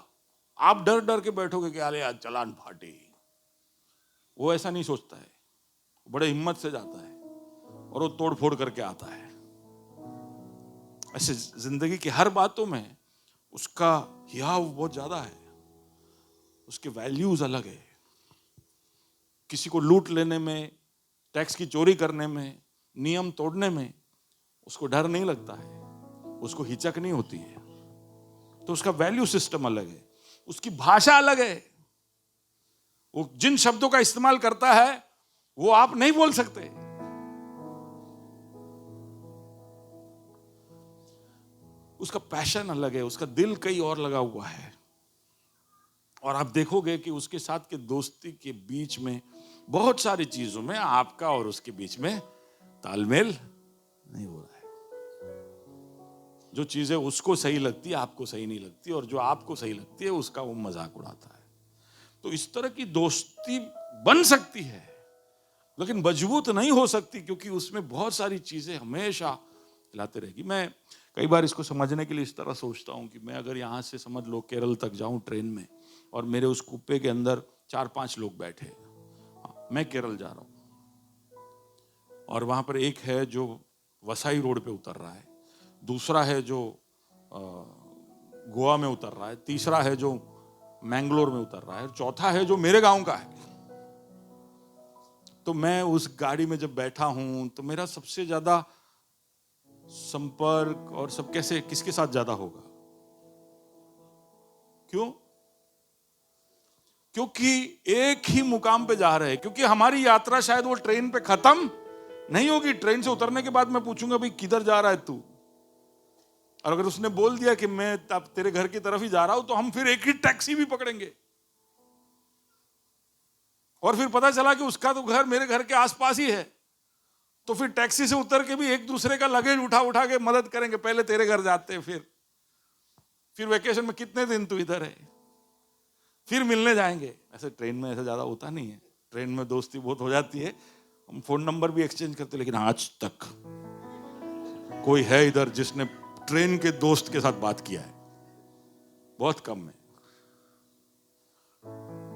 Speaker 1: आप डर डर के बैठोगे कि अरे यार चालान फाटे। वो ऐसा नहीं सोचता है, बड़े हिम्मत से जाता है और वो तोड़ फोड़ करके आता है। ऐसे जिंदगी की हर बातों में उसका हियाव बहुत ज्यादा है, उसके वैल्यूज अलग है। किसी को लूट लेने में, टैक्स की चोरी करने में, नियम तोड़ने में उसको डर नहीं लगता है, उसको हिचक नहीं होती है। तो उसका वैल्यू सिस्टम अलग है, उसकी भाषा अलग है। वो जिन शब्दों का इस्तेमाल करता है वो आप नहीं बोल सकते। उसका पैशन अलग है, उसका दिल कहीं और लगा हुआ है। और आप देखोगे कि उसके साथ के दोस्ती के बीच में बहुत सारी चीजों में आपका और उसके बीच में तालमेल नहीं हो रहा है। जो चीजें उसको सही लगती है आपको सही नहीं लगती, और जो आपको सही लगती है उसका वो मजाक उड़ाता है। तो इस तरह की दोस्ती बन सकती है लेकिन मजबूत नहीं हो सकती, क्योंकि उसमें बहुत सारी चीजें हमेशा लाते रहेगी। मैं कई बार इसको समझने के लिए इस तरह सोचता हूं कि मैं अगर यहां से समझ लो केरल तक जाऊं ट्रेन में, और मेरे उस कुप्पे के अंदर 4-5 लोग बैठे, मैं केरल जा रहा हूं, और वहां पर एक है जो वसाई रोड पे उतर रहा है, दूसरा है जो गोवा में उतर रहा है, तीसरा है जो मैंगलोर में उतर रहा है, और चौथा है जो मेरे गांव का है। तो मैं उस गाड़ी में जब बैठा हूं तो मेरा सबसे ज्यादा संपर्क और सब कैसे किसके साथ ज्यादा होगा? क्यों? क्योंकि एक ही मुकाम पे जा रहे हैं। क्योंकि हमारी यात्रा शायद वो ट्रेन पे खत्म नहीं होगी। ट्रेन से उतरने के बाद मैं पूछूंगा भाई किधर जा रहा है तू, और अगर उसने बोल दिया कि मैं अब तेरे घर की तरफ ही जा रहा हूं, तो हम फिर एक ही टैक्सी भी पकड़ेंगे। और फिर पता चला कि उसका तो घर मेरे घर के आसपास ही है, तो फिर टैक्सी से उतर के भी एक दूसरे का लगेज उठा उठा के मदद करेंगे। पहले तेरे घर जाते हैं, फिर वेकेशन में कितने दिन तू इधर है, फिर मिलने जाएंगे। ऐसे ट्रेन में ऐसा ज्यादा होता नहीं है। ट्रेन में दोस्ती बहुत हो जाती है, हम फोन नंबर भी एक्सचेंज करते, लेकिन आज तक कोई है इधर जिसने ट्रेन के दोस्त के साथ बात किया है? बहुत कम है।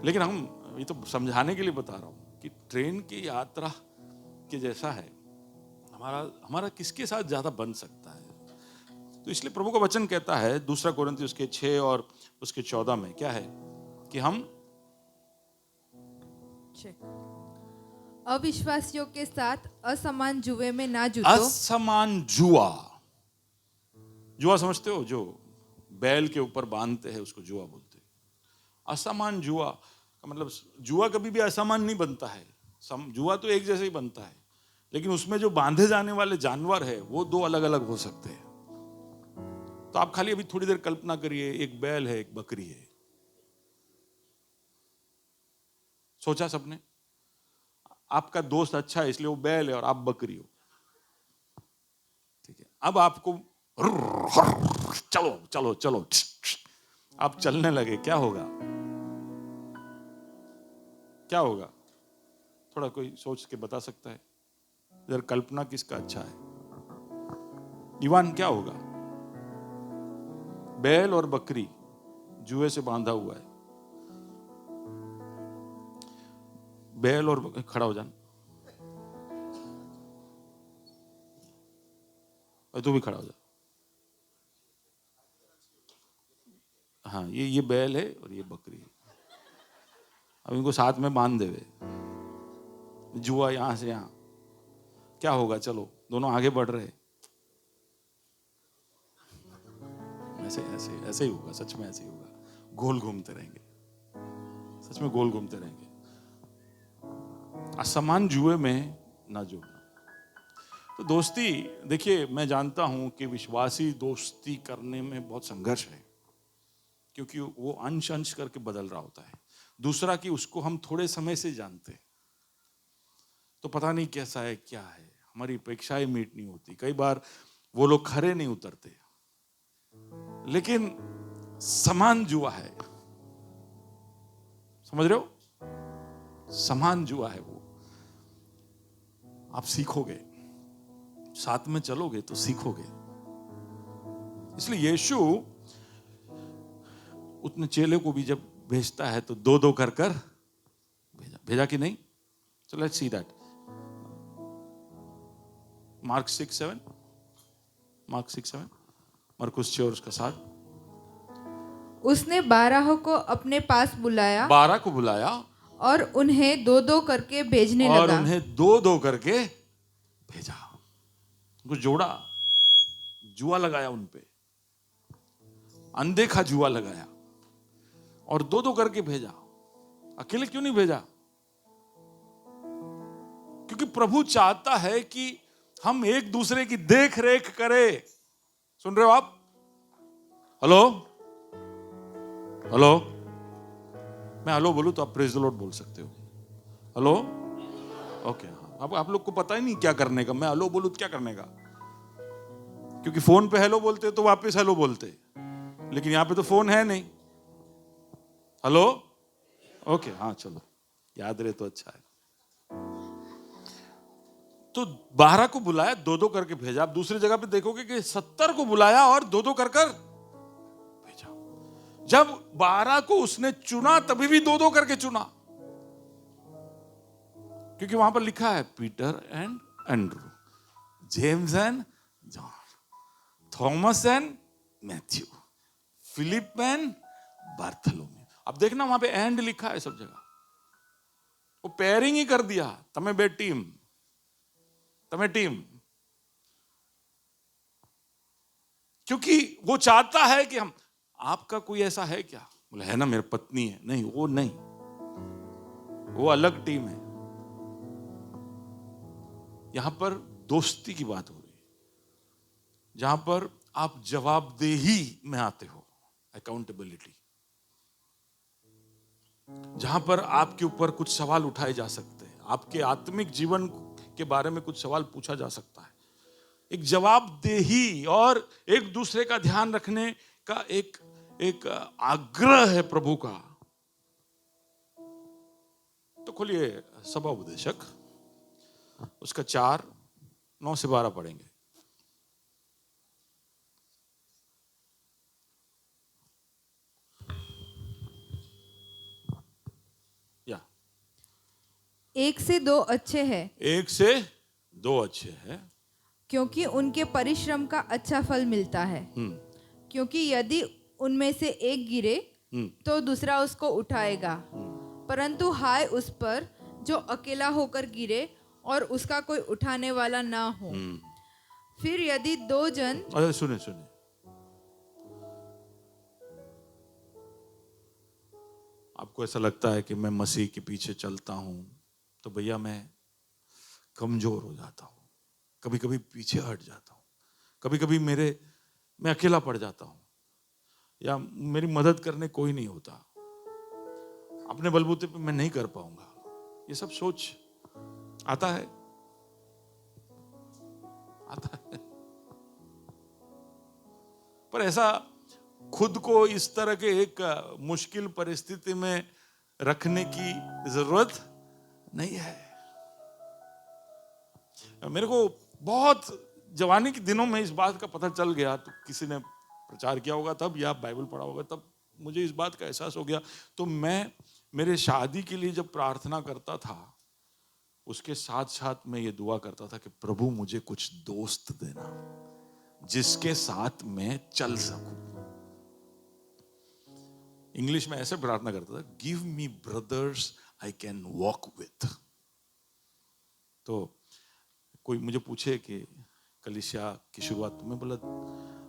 Speaker 1: लेकिन हम ये तो समझाने के लिए बता रहा हूं कि ट्रेन की यात्रा के जैसा है हमारा किसके साथ ज्यादा बन सकता है। तो इसलिए प्रभु का वचन कहता है 2 कोरिन्थियों उसके 6 और उसके 14 में क्या है कि हम
Speaker 2: अविश्वासियों के साथ असमान जुए में ना जूतो।
Speaker 1: असमान जुआ, जुआ समझते हो? जो बैल के ऊपर बांधते हैं उसको जुआ बोलते हैं। असमान जुआ का मतलब, जुआ कभी भी असमान नहीं बनता है। जुआ तो एक जैसे ही बनता है, लेकिन उसमें जो बांधे जाने वाले जानवर है वो 2 अलग अलग हो सकते हैं। तो आप खाली अभी थोड़ी देर कल्पना करिए, एक बैल है, एक बकरी है। सोचा सबने? आपका दोस्त अच्छा है इसलिए वो बैल है और आप बकरी हो, ठीक है। अब आपको चलो चलो चलो आप चलने लगे, क्या होगा? क्या होगा? थोड़ा कोई सोच के बता सकता है? इधर कल्पना किसका अच्छा है? ईवान, क्या होगा? बैल और बकरी जुए से बांधा हुआ है। बैल और खड़ा हो जाना, तू भी खड़ा हो जा। हाँ, ये बैल है और ये बकरी है। अब इनको साथ में बांध देवे, जुआ यहां से यहां, क्या होगा? चलो दोनों आगे बढ़ रहे, ऐसे ऐसे ऐसे ही होगा। सच में ऐसे ही होगा। गोल घूमते रहेंगे, सच में गोल घूमते रहेंगे। असमान जुए में ना जुड़ना। तो दोस्ती, देखिए मैं जानता हूं कि विश्वासी दोस्ती करने में बहुत संघर्ष है, क्योंकि वो अंश अंश करके बदल रहा होता है। दूसरा कि उसको हम थोड़े समय से जानते हैं, तो पता नहीं कैसा है क्या है, हमारी अपेक्षाएं मीट नहीं होती। कई बार वो लोग खरे नहीं उतरते, लेकिन समान जुआ है। समझ रहे हो? समान जुआ है वो। आप सीखोगे, साथ में चलोगे तो सीखोगे। इसलिए यीशु उतने चेले को भी जब भेजता है तो 2-2 कर कर भेजा कि नहीं? So let's see that. Mark 6:7. मरकुस 6 और उसका 7।
Speaker 2: उसने 12 को अपने पास बुलाया
Speaker 1: 12 को बुलाया
Speaker 2: और उन्हें दो दो करके भेजने
Speaker 1: और
Speaker 2: लगा।
Speaker 1: उन्हें दो दो करके भेजा, उनको जोड़ा, जुआ लगाया उन पे, अनदेखा जुआ लगाया और दो दो करके भेजा। अकेले क्यों नहीं भेजा? क्योंकि प्रभु चाहता है कि हम एक दूसरे की देख रेख करें। सुन रहे हो आप? हेलो हेलो, मैं हेलो बोलूं तो आप प्रेज द लॉर्ड बोल सकते हो। Hello, okay. अब आप लोग को पता ही नहीं क्या करने का, मैं हेलो बोलूं तो क्या करने का, क्योंकि फोन पे हेलो बोलते तो वापस हेलो बोलते, लेकिन यहां पे तो फोन है नहीं। हेलो, ओके, हाँ चलो, याद रहे तो अच्छा है। तो 12 को बुलाया, दो दो करके भेजा। आप दूसरी जगह पे देखोगे कि 70 को बुलाया और दो दो कर भेजा। जब 12 को उसने चुना तभी भी दो दो करके चुना, क्योंकि वहां पर लिखा है Peter and Andrew, James and John, Thomas and Matthew, Philip and Bartholomew. अब देखना वहां पे एंड लिखा है सब जगह, वो पेयरिंग ही कर दिया। तमे बे टीम, तमे टीम, क्योंकि वो चाहता है कि हम, आपका कोई ऐसा है क्या? बोले है ना, मेरी पत्नी है। नहीं, वो नहीं, वो अलग टीम है। यहां पर दोस्ती की बात हो रही है, जहां पर आप जवाबदेही में आते हो, अकाउंटेबिलिटी, जहां पर आपके ऊपर कुछ सवाल उठाए जा सकते हैं, आपके आत्मिक जीवन के बारे में कुछ सवाल पूछा जा सकता है। एक जवाबदेही और एक दूसरे का ध्यान रखने का एक आग्रह है प्रभु का। तो खोलिए सभा उपदेशक, उसका 4, 9 से 12 पढ़ेंगे। या
Speaker 2: 1 से 2 अच्छे हैं,
Speaker 1: 1 से 2 अच्छे हैं,
Speaker 2: क्योंकि उनके परिश्रम का अच्छा फल मिलता है। क्योंकि यदि उनमें से एक गिरे तो दूसरा उसको उठाएगा, परंतु हाय उस पर जो अकेला होकर गिरे और उसका कोई उठाने वाला ना हो। फिर यदि 2 जन,
Speaker 1: अरे सुने, आपको ऐसा लगता है कि मैं मसीह के पीछे चलता हूं तो भैया मैं कमजोर हो जाता हूं, कभी कभी पीछे हट जाता हूं, कभी कभी मैं अकेला पड़ जाता हूं, या मेरी मदद करने कोई नहीं होता, अपने बलबूते पे मैं नहीं कर पाऊंगा। ये सब सोच आता है। पर ऐसा खुद को इस तरह के एक मुश्किल परिस्थिति में रखने की जरूरत नहीं है। मेरे को बहुत जवानी के दिनों में इस बात का पता चल गया, तो किसी ने प्रचार किया होगा तब, या बाइबल पढ़ा होगा तब मुझे इस बात का एहसास हो गया। तो मैं मेरे शादी के लिए जब प्रार्थना करता था, उसके साथ साथ मैं ये दुआ करता था कि प्रभु मुझे कुछ दोस्त देना जिसके साथ मैं चल सकूं। इंग्लिश में ऐसे प्रार्थना करता था, give me brothers I can walk with. तो कोई मुझे पूछे कि कलीसिया की शुरुआत में, बोला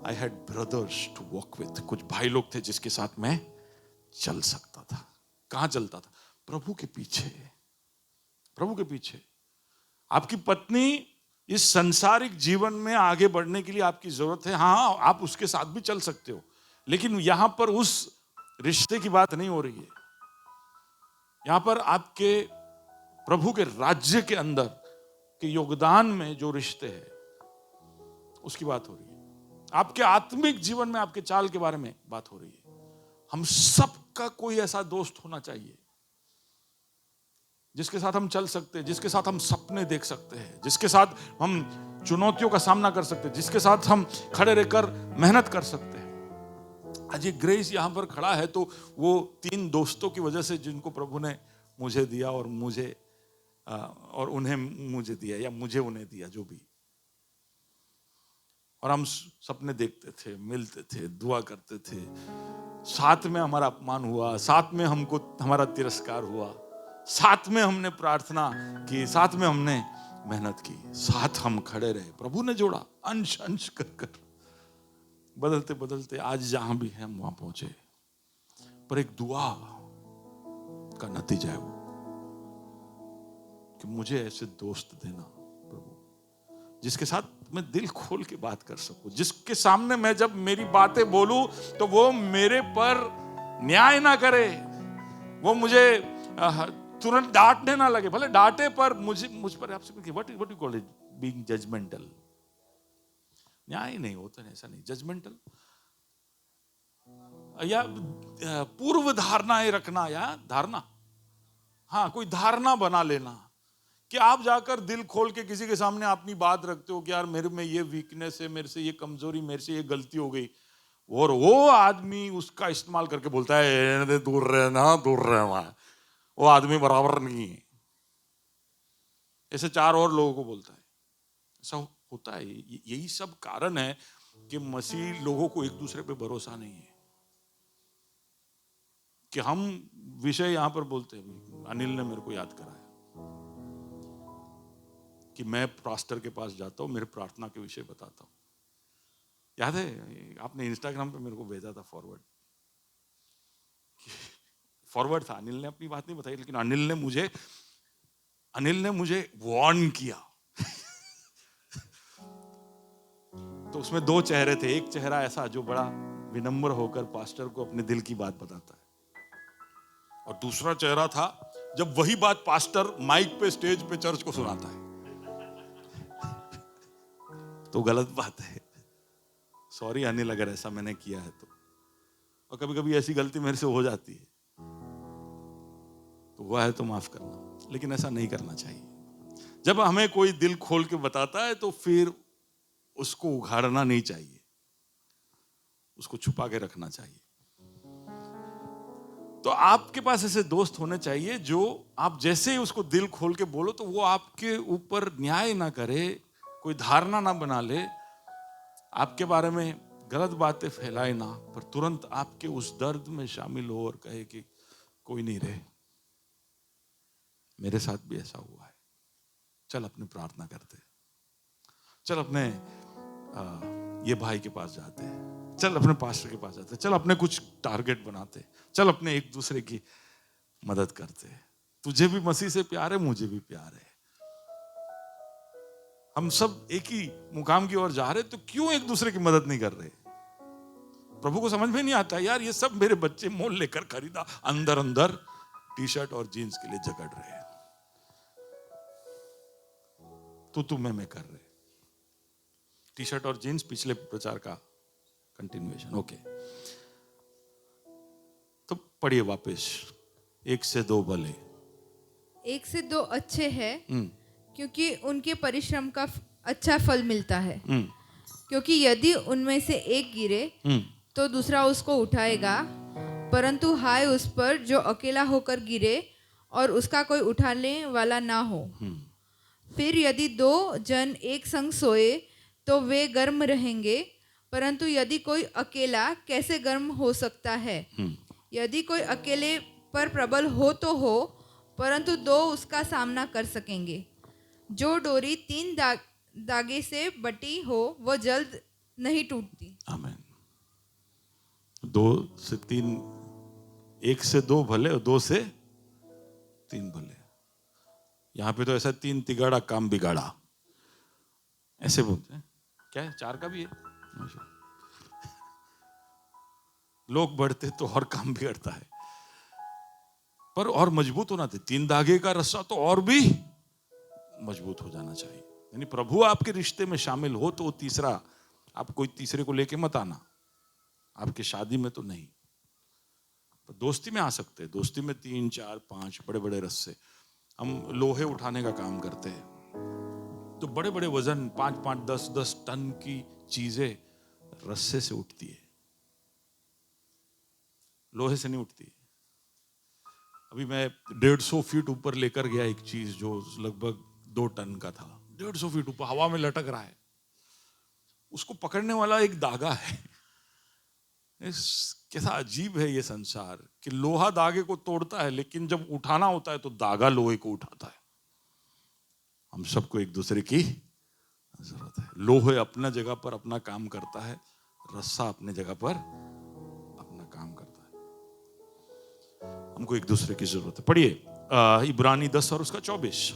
Speaker 1: I had brothers to walk with, कुछ भाई लोग थे जिसके साथ मैं चल सकता था। कहां चलता था? प्रभु के पीछे, प्रभु के पीछे। आपकी पत्नी इस सांसारिक जीवन में आगे बढ़ने के लिए आपकी जरूरत है, हाँ आप उसके साथ भी चल सकते हो, लेकिन यहां पर उस रिश्ते की बात नहीं हो रही है। यहां पर आपके प्रभु के राज्य के अंदर के योगदान में जो रिश्ते हैं उसकी बात हो रही है। आपके आत्मिक जीवन में आपके चाल के बारे में बात हो रही है। हम सबका कोई ऐसा दोस्त होना चाहिए जिसके साथ हम चल सकते हैं, जिसके साथ हम सपने देख सकते हैं, जिसके साथ हम चुनौतियों का सामना कर सकते हैं, जिसके साथ हम खड़े रहकर मेहनत कर सकते हैं। आज ये ग्रेस यहां पर खड़ा है तो वो 3 दोस्तों की वजह से, जिनको प्रभु ने मुझे दिया और उन्हें मुझे दिया, या मुझे उन्हें दिया, जो भी। और हम सपने देखते थे, मिलते थे, दुआ करते थे, साथ में हमारा अपमान हुआ, साथ में हमको हमारा तिरस्कार हुआ, साथ में हमने प्रार्थना की, साथ में हमने मेहनत की, साथ हम खड़े रहे, प्रभु ने जोड़ा अंश अंश कर कर। बदलते बदलते आज जहां भी हैं हम वहां पहुंचे, पर एक दुआ का नतीजा है वो कि मुझे ऐसे दोस्त देना प्रभु, जिसके साथ मैं दिल खोल के बात कर सकूं, जिसके सामने मैं जब मेरी बातें बोलूं तो वो मेरे पर न्याय ना करे, वो मुझे तुरंत डांटने ना लगे, भले डांटे पर मुझ पर आपसे what you call it, being judgemental. न्याय नहीं होता, ऐसा नहीं, जजमेंटल या पूर्व धारणाएं रखना, या धारणा, हाँ कोई धारणा बना लेना कि आप जाकर दिल खोल के किसी के सामने अपनी बात रखते हो कि यार मेरे में ये वीकनेस है, मेरे से ये कमजोरी, मेरे से ये गलती हो गई, और वो आदमी उसका इस्तेमाल करके बोलता है दूर रहना, दूर रहना, वो आदमी बराबर नहीं है, ऐसे चार और लोगों को बोलता है। ऐसा होता है। यही सब कारण है कि मसीह लोगों को एक दूसरे पे भरोसा नहीं है। कि हम विषय यहां पर बोलते हैं, अनिल ने मेरे को याद कराया कि मैं पास्टर के पास जाता हूं, मेरे प्रार्थना के विषय बताता हूं। याद है आपने इंस्टाग्राम पे मेरे को भेजा था फॉरवर्ड था, अनिल ने अपनी बात नहीं बताई, लेकिन अनिल ने मुझे वार्न किया। तो उसमें दो चेहरे थे, एक चेहरा ऐसा जो बड़ा विनम्र होकर पास्टर को अपने दिल की बात बताता है, और दूसरा चेहरा था जब वही बात पास्टर माइक पे, स्टेज पे, चर्च को सुनाता है। तो गलत बात है, सॉरी अनिल अगर ऐसा मैंने किया है तो, और कभी कभी ऐसी गलती मेरे से हो जाती है, तो हुआ है तो माफ करना, लेकिन ऐसा नहीं करना चाहिए। जब हमें कोई दिल खोल के बताता है तो फिर उसको उघाड़ना नहीं चाहिए, उसको छुपा के रखना चाहिए। तो आपके पास ऐसे दोस्त होने चाहिए जो आप जैसे ही उसको दिल खोल के बोलो तो वो आपके ऊपर न्याय ना करे, कोई धारणा ना बना ले, आपके बारे में गलत बातें फैलाए ना, पर तुरंत आपके उस दर्द में शामिल हो और कहे कि कोई नहीं रहे, मेरे साथ भी ऐसा हुआ है, चल अपनी प्रार्थना करते, चल अपने ये भाई के पास जाते हैं, चल अपने पास्टर के पास जाते हैं, चल अपने कुछ टारगेट बनाते, चल अपने एक दूसरे की मदद करते। तुझे भी मसीह से प्यार है, मुझे भी प्यार है, हम सब एक ही मुकाम की ओर जा रहे, तो क्यों एक दूसरे की मदद नहीं कर रहे? प्रभु को समझ में नहीं आता यार, ये सब मेरे बच्चे मोल लेकर खरीदा, अंदर अंदर टी शर्ट और जीन्स के लिए झगड़ रहे हैं, तू मैं कर रहे। टी शर्ट और जीन्स पिछले प्रचार का कंटिन्यूएशन, ओके। तो पढ़िए वापस, 1 से 2 भले,
Speaker 2: 1 से 2 अच्छे हैं, क्योंकि उनके परिश्रम का अच्छा फल मिलता है। क्योंकि यदि उनमें से एक गिरे तो दूसरा उसको उठाएगा, परंतु हाय उस पर जो अकेला होकर गिरे और उसका कोई उठाने वाला ना हो। फिर यदि 2 जन एक संग सोए तो वे गर्म रहेंगे, परंतु यदि कोई अकेला कैसे गर्म हो सकता है? यदि कोई अकेले पर प्रबल हो तो हो, परंतु 2 उसका सामना कर सकेंगे। जो डोरी 3 धागे से बटी हो वह जल्द नहीं टूटती।
Speaker 1: आमीन। 2 से 3, 1 से 2 भले और 2 से 3 भले। यहां पे तो ऐसा 3 तिगाड़ा काम बिगाड़ा, ऐसे बोलते हैं। क्या है? 4 का भी है। लोग बढ़ते तो और काम बिगड़ता है, पर और मजबूत होना चाहिए। 3 धागे का रस्सा तो और भी मजबूत हो जाना चाहिए। यानी प्रभु आपके रिश्ते में शामिल हो तो तीसरा, आप कोई तीसरे को लेके मत आना, आपके शादी में तो नहीं, पर दोस्ती में आ सकते हैं। दोस्ती में 3, 4, 5 बड़े बड़े रस्से, हम लोहे उठाने का काम करते हैं तो बड़े बड़े वजन 5-5, 10-10 टन की चीजें रस्से से उठती है, लोहे से नहीं उठती। अभी मैं 150 फीट ऊपर लेकर गया एक चीज जो लगभग 2 टन का था, 150 फीट ऊपर हवा में लटक रहा है, उसको पकड़ने वाला एक धागा है। कैसा अजीब है ये संसार कि लोहा धागे को तोड़ता है, लेकिन जब उठाना होता है तो धागा लोहे को उठाता है। हम सबको एक दूसरे की जरूरत है। लोहे अपना जगह पर अपना काम करता है, रस्सा अपने जगह पर अपना काम करता है। हमको एक दूसरे की जरूरत है। पढ़िए इब्रानी 10 और उसका 24।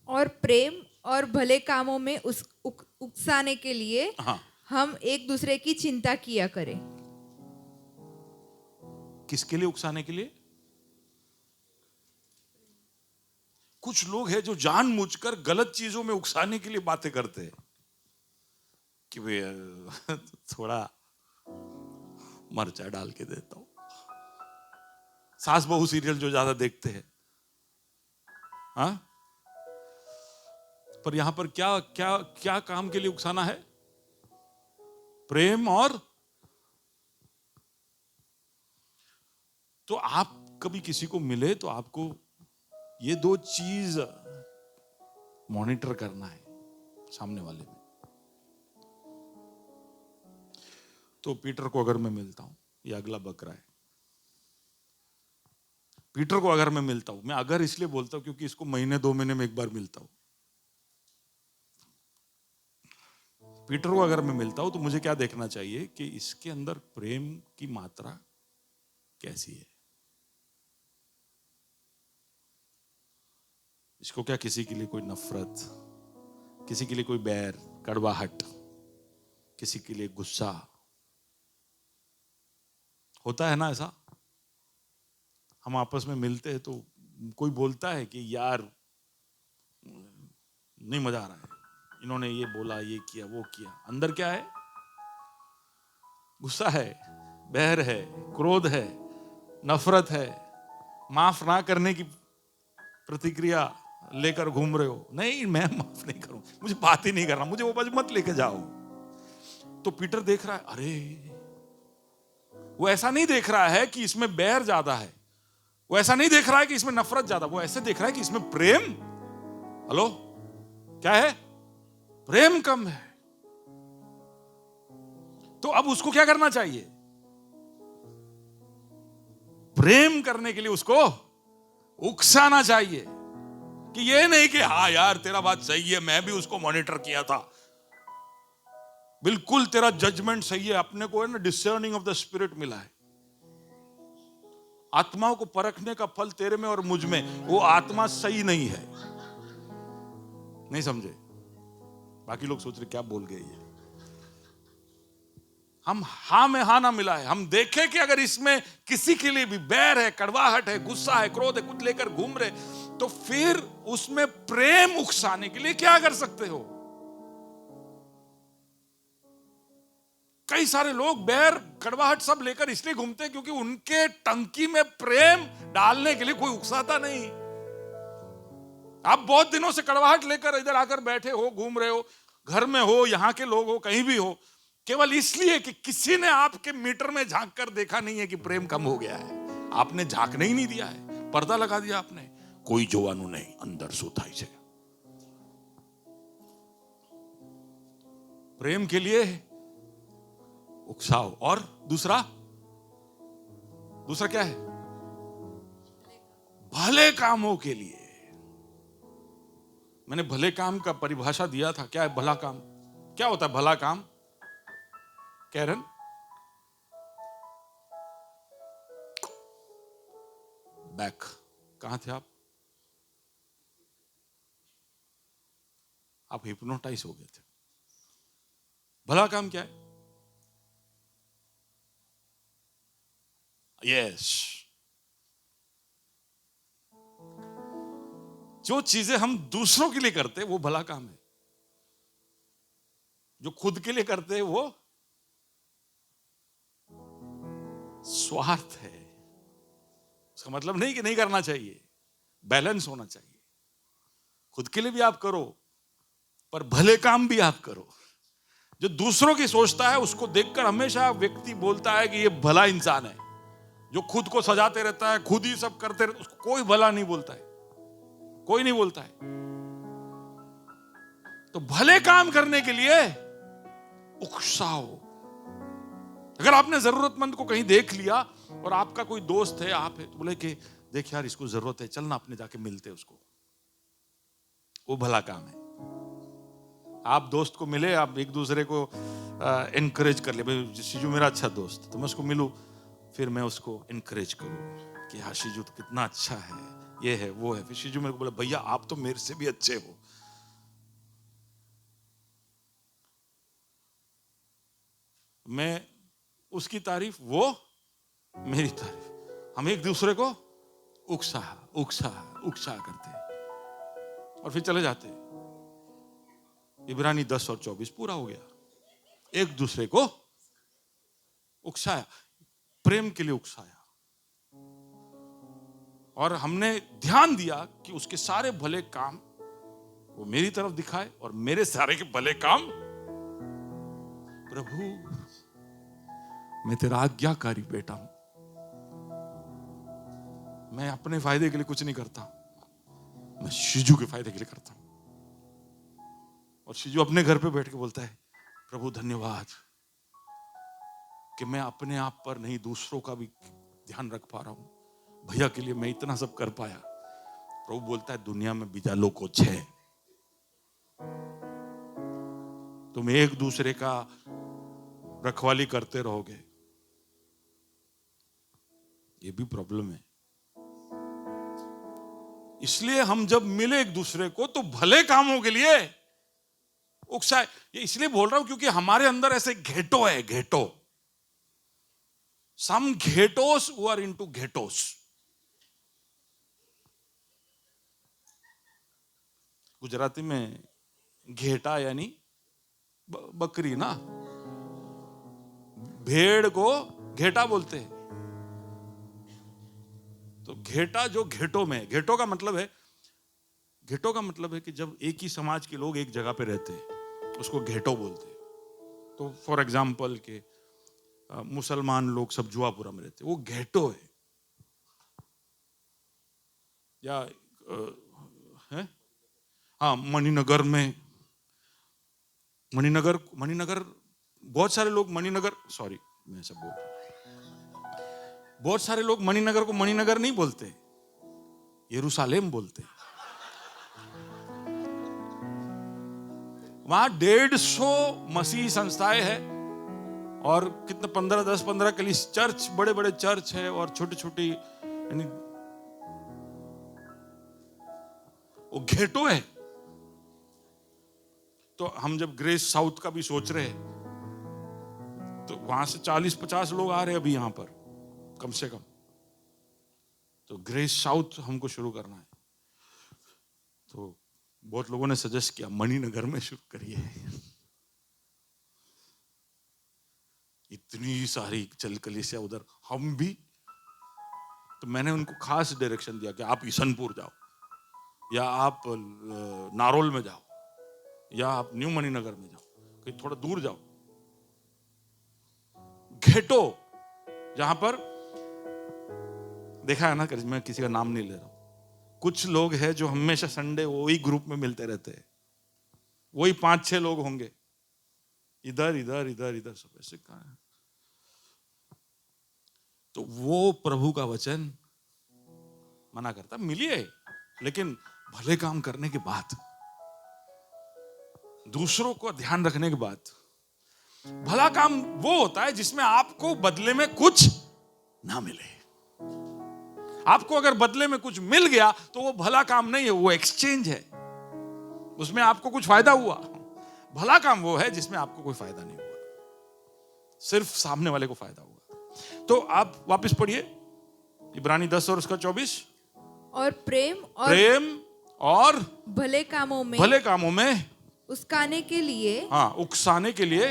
Speaker 2: और प्रेम और भले कामों में उकसाने के लिए
Speaker 1: हाँ,
Speaker 2: हम एक दूसरे की चिंता किया करें।
Speaker 1: किसके लिए उकसाने के लिए? कुछ लोग हैं जो जानबूझकर गलत चीजों में उकसाने के लिए बातें करते हैं कि भाई थोड़ा मरचा डाल के देता हूं। सास बहू सीरियल जो ज्यादा देखते हैं, हाँ, पर यहां पर क्या क्या क्या काम के लिए उकसाना है? प्रेम और। तो आप कभी किसी को मिले तो आपको ये दो चीज मॉनिटर करना है सामने वाले में। तो पीटर को अगर मैं मिलता हूं, ये अगला बकरा है। पीटर को अगर मैं मिलता हूं, मैं अगर इसलिए बोलता हूं क्योंकि इसको महीने 2 महीने में एक बार मिलता हूं। पीटर को अगर मैं मिलता हूं तो मुझे क्या देखना चाहिए कि इसके अंदर प्रेम की मात्रा कैसी है। इसको क्या किसी के लिए कोई नफरत, किसी के लिए कोई बैर, कड़वाहट, किसी के लिए गुस्सा होता है ना? ऐसा हम आपस में मिलते हैं तो कोई बोलता है कि यार नहीं मजा आ रहा है, इन्होंने ये बोला, ये किया, वो किया। अंदर क्या है? गुस्सा है, बैर है, क्रोध है, नफरत है, माफ ना करने की प्रतिक्रिया लेकर घूम रहे हो। नहीं, मैं माफ नहीं करूं, मुझे बात ही नहीं करना, मुझे वो बात मत लेके जाओ। तो पीटर देख रहा है, अरे वो ऐसा नहीं देख रहा है कि इसमें बैर ज्यादा है, वो ऐसा नहीं देख रहा है कि इसमें नफरत ज्यादा, वो ऐसे देख रहा है कि इसमें प्रेम, हेलो, क्या है? प्रेम कम है। तो अब उसको क्या करना चाहिए? प्रेम करने के लिए उसको उकसाना चाहिए कि ये नहीं कि हाँ यार तेरा बात सही है, मैं भी उसको मॉनिटर किया था, बिल्कुल तेरा जजमेंट सही है। अपने को है ना डिसर्निंग ऑफ द स्पिरिट मिला है। आत्माओं को परखने का फल तेरे में और मुझ में, वो आत्मा सही नहीं है। नहीं समझे? बाकी लोग सोच रहे क्या बोल गए ये। हम हाँ में हाँ ना मिला है। हम देखें कि अगर इसमें किसी के लिए भी बैर है, कड़वाहट है, गुस्सा है, क्रोध है, कुछ लेकर घूम रहे, तो फिर उसमें प्रेम उकसाने के लिए क्या कर सकते हो? कई सारे लोग बैर, कड़वाहट सब लेकर इसलिए घूमते हैं क्योंकि उनके टंकी में प्रेम डालने के लिए कोई उकसाता नहीं। आप बहुत दिनों से कड़वाहट लेकर इधर आकर बैठे हो, घूम रहे हो, घर में हो, यहां के लोग हो, कहीं भी हो, केवल इसलिए कि किसी ने आपके मीटर में झांक कर देखा नहीं है कि प्रेम कम हो गया है। आपने झांकने ही नहीं दिया है, पर्दा लगा दिया आपने, कोई जोवानु नहीं अंदर सुथाई से। प्रेम के लिए उकसाओ। और दूसरा क्या है? भले कामों के लिए। मैंने भले काम का परिभाषा दिया था। क्या है भला काम? क्या होता है भला काम? कैरन, बैक, कहां थे आप? आप हिप्नोटाइज हो गए थे। भला काम क्या है? यस, जो चीजें हम दूसरों के लिए करते हैं वो भला काम है। जो खुद के लिए करते हैं वो स्वार्थ है। उसका मतलब नहीं कि नहीं करना चाहिए, बैलेंस होना चाहिए। खुद के लिए भी आप करो, पर भले काम भी आप करो। जो दूसरों की सोचता है उसको देखकर हमेशा व्यक्ति बोलता है कि ये भला इंसान है। जो खुद को सजाते रहता है, खुद ही सब करते रहता है, उसको कोई भला नहीं बोलता है, कोई नहीं बोलता है। तो भले काम करने के लिए उकसाओ। अगर आपने जरूरतमंद को कहीं देख लिया और आपका कोई दोस्त है, आप है, तो बोले कि देख यार इसको जरूरत है, चलना अपने जाके मिलते उसको, वो भला काम है। आप दोस्त को मिले, आप एक दूसरे को एनकरेज कर ले, भाई शिजू मेरा अच्छा दोस्त, तो मैं उसको मिलूं, फिर मैं उसको एनकरेज करूं कि हाँ शिजू तो कितना अच्छा है, ये है वो है। फिर शिजू मेरे को बोला भैया आप तो मेरे से भी अच्छे हो। मैं उसकी तारीफ, वो मेरी तारीफ, हम एक दूसरे को उकसाह करते और फिर चले जाते। इब्रानी 10 और 24 पूरा हो गया। एक दूसरे को उकसाया, प्रेम के लिए उकसाया, और हमने ध्यान दिया कि उसके सारे भले काम वो मेरी तरफ दिखाए और मेरे सारे के भले काम। प्रभु मैं तेरा आज्ञाकारी बेटा हूं, मैं अपने फायदे के लिए कुछ नहीं करता, मैं शिजू के फायदे के लिए करता हूं। और शिजू अपने घर पे बैठ के बोलता है प्रभु धन्यवाद कि मैं अपने आप पर नहीं दूसरों का भी ध्यान रख पा रहा हूं, भैया के लिए मैं इतना सब कर पाया। प्रभु बोलता है दुनिया में बीजा लोग छे, तुम एक दूसरे का रखवाली करते रहोगे, ये भी प्रॉब्लम है। इसलिए हम जब मिले एक दूसरे को तो भले कामों के लिए उकसाए। ये इसलिए बोल रहा हूं क्योंकि हमारे अंदर ऐसे घेटो है, ghetto, some ghettos who are into ghettos. Gujarati में घेटा यानी बकरी ना, भेड़ को घेटा बोलते हैं। तो घेटा जो घेटो में, घेटो का मतलब है, घेटो का मतलब है कि जब एक ही समाज के लोग एक जगह पे रहते हैं उसको घेटो बोलते हैं। तो फॉर एग्जाम्पल के मुसलमान लोग सब जुआपुरा में रहते हैं, वो घेटो है। या है हाँ, मणिनगर में, मणिनगर बहुत सारे लोग मणिनगर, सॉरी मैं सब बोल रहा हूं, बहुत सारे लोग मणिनगर को मणिनगर नहीं बोलते, यरूशलेम बोलते। वहां 150 मसीही संस्थाएं हैं और कितने 10-15 कलीस चर्च, बड़े बड़े चर्च है और छोटी छोटी, यानी वो घेटो है। तो हम जब ग्रेस साउथ का भी सोच रहे हैं तो वहां से 40-50 लोग आ रहे हैं अभी यहां पर कम से कम। तो ग्रेस साउथ हमको शुरू करना है, तो बहुत लोगों ने सजेस्ट किया मणिनगर में शुरू करिए। इतनी सारी चल कलीसिया उधर, हम भी, तो मैंने उनको खास डायरेक्शन दिया कि आप ईसनपुर जाओ, या आप नारोल में जाओ, या आप न्यू मणिनगर में जाओ, कहीं थोड़ा दूर जाओ। घेटो, जहां पर देखा है ना, मैं किसी का नाम नहीं ले रहा हूं, कुछ लोग हैं जो हमेशा संडे वही ग्रुप में मिलते रहते हैं, वही 5-6 लोग होंगे, इधर इधर इधर इधर सब ऐसे कहां है। तो वो प्रभु का वचन मना करता, मिलिए लेकिन भले काम करने के बाद, दूसरों को ध्यान रखने के बाद। भला काम वो होता है जिसमें आपको बदले में कुछ ना मिले। आपको अगर बदले में कुछ मिल गया तो वो भला काम नहीं है, वो एक्सचेंज है, उसमें आपको कुछ फायदा हुआ। भला काम वो है जिसमें आपको कोई फायदा नहीं हुआ, सिर्फ सामने वाले को फायदा हुआ। तो आप वापस पढ़िए इब्रानी 10 और उसका 24।
Speaker 2: और प्रेम और भले कामों में उकसाने के लिए,
Speaker 1: हाँ, उकसाने के लिए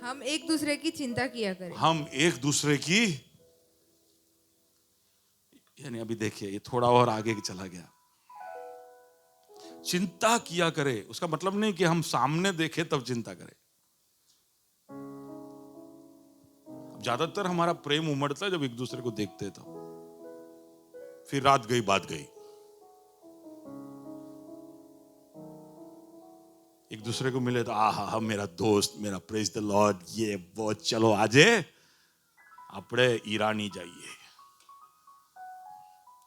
Speaker 2: हम एक दूसरे की चिंता किया करें।
Speaker 1: हम एक दूसरे की, यानी अभी देखिए ये थोड़ा और आगे चला गया। चिंता किया करे उसका मतलब नहीं कि हम सामने देखे तब चिंता करें। ज्यादातर हमारा प्रेम उमड़ता है जब एक दूसरे को देखते हैं, तो फिर रात गई बात गई। एक दूसरे को मिले तो आहा मेरा दोस्त, मेरा प्रेज द लॉर्ड, ये वो, चलो आजे आपड़े ईरानी जाइए।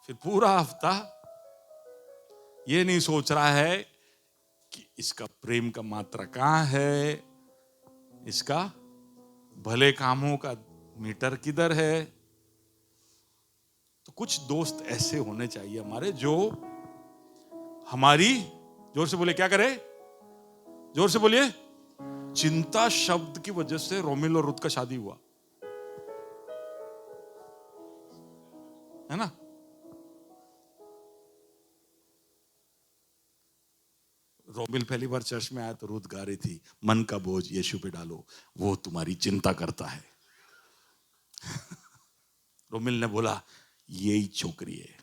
Speaker 1: फिर पूरा हफ्ता ये नहीं सोच रहा है कि इसका प्रेम का मात्रा कहां है, इसका भले कामों का मीटर किधर है। तो कुछ दोस्त ऐसे होने चाहिए हमारे जो हमारी, जोर से बोलिए, क्या करे, जोर से बोलिए, चिंता शब्द की वजह से रोमिल और रुत का शादी हुआ, है ना। रोमिल पहली बार चर्च में आया तो रुत गा रही थी, मन का बोझ यीशु पे डालो, वो तुम्हारी चिंता करता है। रोमिल ने बोला यही छोकरी है।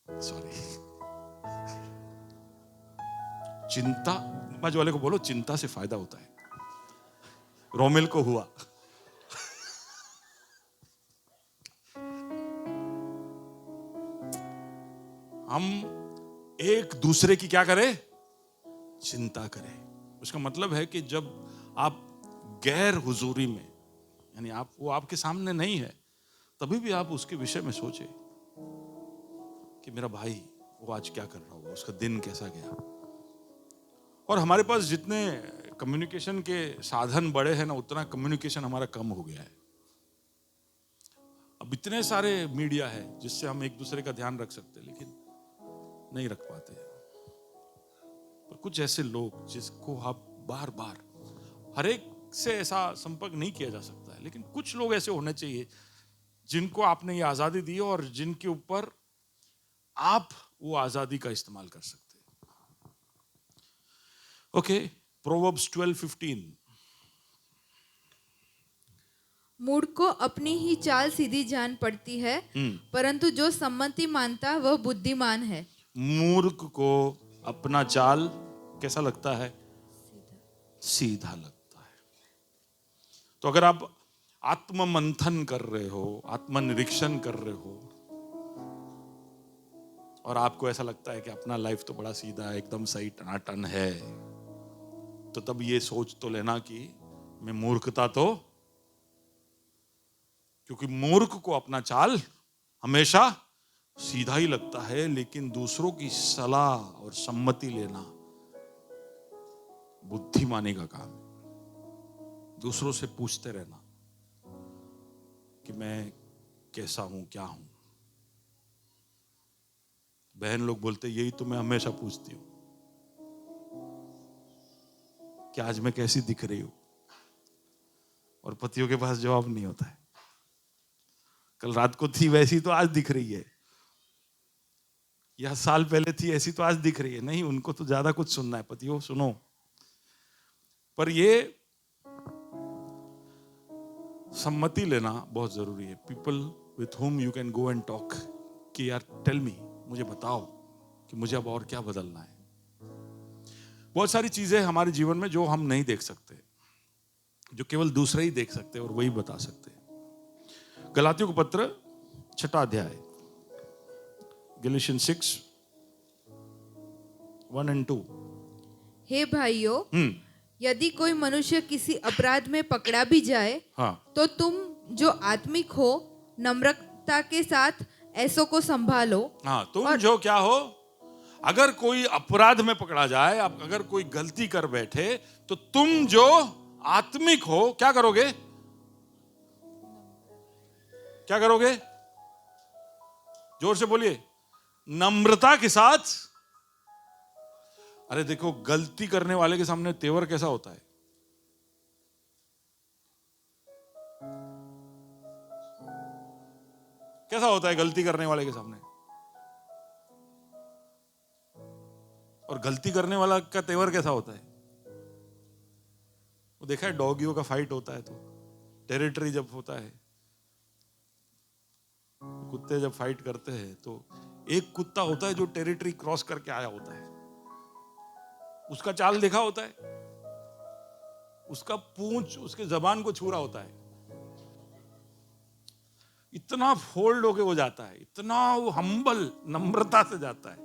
Speaker 1: सॉरी, चिंता, बाजू वाले को बोलो चिंता से फायदा होता है। रोमिल को हुआ। हम एक दूसरे की क्या करें, चिंता करें। उसका मतलब है कि जब आप गैर हुजूरी में, यानी आप, वो आपके सामने नहीं है, तभी भी आप उसके विषय में सोचें कि मेरा भाई वो आज क्या कर रहा होगा, उसका दिन कैसा गया। और हमारे पास जितने कम्युनिकेशन के साधन बड़े हैं ना, उतना कम्युनिकेशन हमारा कम हो गया है। अब इतने सारे मीडिया है जिससे हम एक दूसरे का ध्यान रख सकते हैं, लेकिन नहीं रख पाते। पर कुछ ऐसे लोग जिसको आप बार बार, हर एक से ऐसा संपर्क नहीं किया जा सकता है, लेकिन कुछ लोग ऐसे होने चाहिए जिनको आपने ये आजादी दी और जिनके ऊपर आप वो आजादी का इस्तेमाल कर सकते हैं। Okay, proverbs 12:15।
Speaker 2: मूढ़ को अपनी ही चाल सीधी जान पड़ती है, परंतु जो सम्मति मानता वह बुद्धिमान है।
Speaker 1: मूर्ख को अपना चाल कैसा लगता है, सीधा लगता है। तो अगर आप आत्म मंथन कर रहे हो, आत्मनिरीक्षण कर रहे हो, और आपको ऐसा लगता है कि अपना लाइफ तो बड़ा सीधा है, एकदम सही टनाटन है, तो तब ये सोच तो लेना कि मैं मूर्खता तो, क्योंकि मूर्ख को अपना चाल हमेशा सीधा ही लगता है, लेकिन दूसरों की सलाह और सम्मति लेना बुद्धिमानी का काम है। दूसरों से पूछते रहना कि मैं कैसा हूं, क्या हूं। बहन लोग बोलते यही तो मैं हमेशा पूछती हूं कि आज मैं कैसी दिख रही हूं, और पतियों के पास जवाब नहीं होता है। कल रात को थी वैसी तो आज दिख रही है, या साल पहले थी ऐसी तो आज दिख रही है। नहीं, उनको तो ज्यादा कुछ सुनना है। पतियों सुनो, पर ये सम्मति लेना बहुत जरूरी है। People with whom you can go and talk कि यार टेल मी, मुझे बताओ कि मुझे अब और क्या बदलना है। बहुत सारी चीजें हमारे जीवन में जो हम नहीं देख सकते, जो केवल दूसरे ही देख सकते और वही बता सकते हैं। गलातियों का पत्र 6 अध्याय, Galatians 6:1-2।
Speaker 2: हे भाइयों, यदि कोई मनुष्य किसी अपराध में पकड़ा भी जाए, तो तुम जो आत्मिक हो नम्रता के साथ ऐसों को संभालो।
Speaker 1: तुम जो क्या हो, अगर कोई अपराध में पकड़ा जाए, अगर कोई गलती कर बैठे, तो तुम जो आत्मिक हो क्या करोगे, क्या करोगे, जोर से बोलिए, नम्रता के साथ। अरे देखो, गलती करने वाले के सामने तेवर कैसा होता है। कैसा होता है गलती करने वाले के सामने, और गलती करने वाला का तेवर कैसा होता है। वो देखा है, डॉगियों का फाइट होता है तो टेरिटरी जब होता है, कुत्ते जब फाइट करते हैं, तो एक कुत्ता होता है जो टेरिटरी क्रॉस करके आया होता है, उसका चाल देखा होता है, उसका पूंछ उसके जबान को छू रहा होता है, इतना फोल्ड होके वो जाता है, इतना वो हम्बल, नम्रता से जाता है।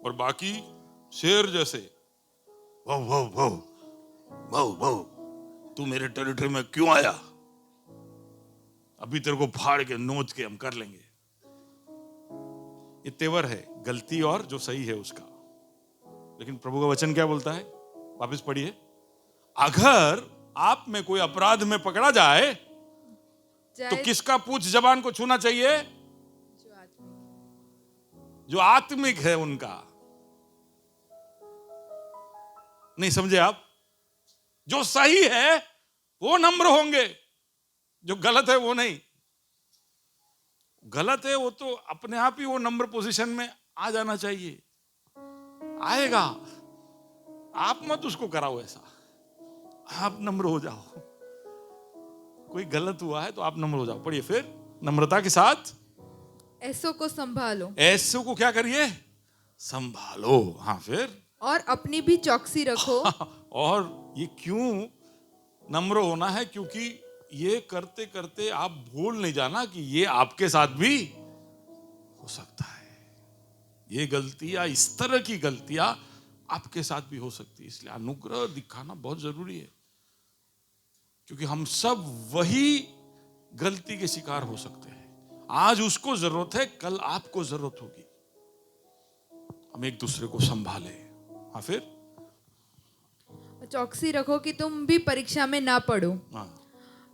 Speaker 1: और बाकी शेर जैसे वाव वाव वाव वाव वाव, तू मेरे टेरिटरी में क्यों आया, अभी तेरे को फाड़ के नोच के हम कर लेंगे। ये तेवर है गलती और जो सही है उसका। लेकिन प्रभु का वचन क्या बोलता है, वापस पढ़िए, अगर आप में कोई अपराध में पकड़ा जाए तो किसका पूछ जबान को छूना चाहिए, जो आत्मिक है उनका। नहीं समझे आप, जो सही है वो नम्र होंगे, जो गलत है वो नहीं। गलत है वो तो अपने आप ही वो नंबर पोजीशन में आ जाना चाहिए, आएगा। आप मत उसको कराओ ऐसा, आप नम्र हो जाओ। कोई गलत हुआ है तो आप नम्र हो जाओ। पढ़िए फिर, नम्रता के साथ
Speaker 2: ऐसों को संभालो।
Speaker 1: ऐसों को क्या करिए, संभालो। हाँ फिर,
Speaker 2: और अपनी भी चौकसी रखो।
Speaker 1: और ये क्यों नम्र होना है, क्योंकि ये करते करते आप भूल नहीं जाना कि ये आपके साथ भी हो सकता है। ये गलतियां, इस तरह की गलतियां आपके साथ भी हो सकती है। इसलिए अनुग्रह दिखाना बहुत जरूरी है, क्योंकि हम सब वही गलती के शिकार हो सकते हैं। आज उसको जरूरत है, कल आपको जरूरत होगी। हम एक दूसरे को संभाले। हाँ फिर,
Speaker 2: चौकसी रखो कि तुम भी परीक्षा में ना पड़ो।
Speaker 1: हाँ,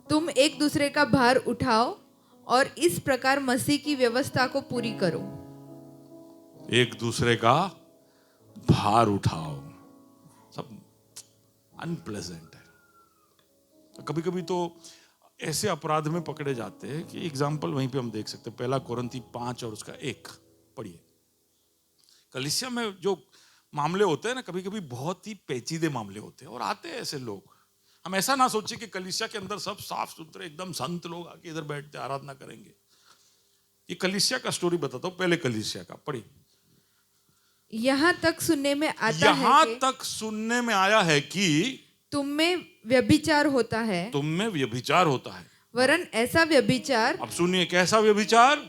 Speaker 2: तुम एक दूसरे का भार उठाओ और इस प्रकार मसीह की व्यवस्था को पूरी करो।
Speaker 1: एक दूसरे का भार उठाओ। सब अनप्लेजेंट है। कभी कभी तो ऐसे अपराध में पकड़े जाते हैं कि एग्जाम्पल वहीं पे हम देख सकते हैं। 1 कोरिन्थी 5 और उसका 1 पढ़िए। कलीसिया में जो मामले होते हैं ना, कभी कभी बहुत ही पेचीदे मामले होते हैं और आते हैं ऐसे लोग। हम ऐसा ना सोचे कि कलीसिया के अंदर सब साफ सुथरे एकदम संत लोग आके इधर बैठते आराधना करेंगे। ये कलीसिया का स्टोरी बताता हूं, पहले कलीसिया का पढ़िए।
Speaker 2: यहाँ तक सुनने में आता
Speaker 1: यहां
Speaker 2: है कि
Speaker 1: तक सुनने में आया है कि
Speaker 2: तुम में व्यभिचार होता है,
Speaker 1: तुम में व्यभिचार होता है।
Speaker 2: वरन ऐसा व्यभिचार
Speaker 1: अब सुनिए, कैसा व्यभिचार,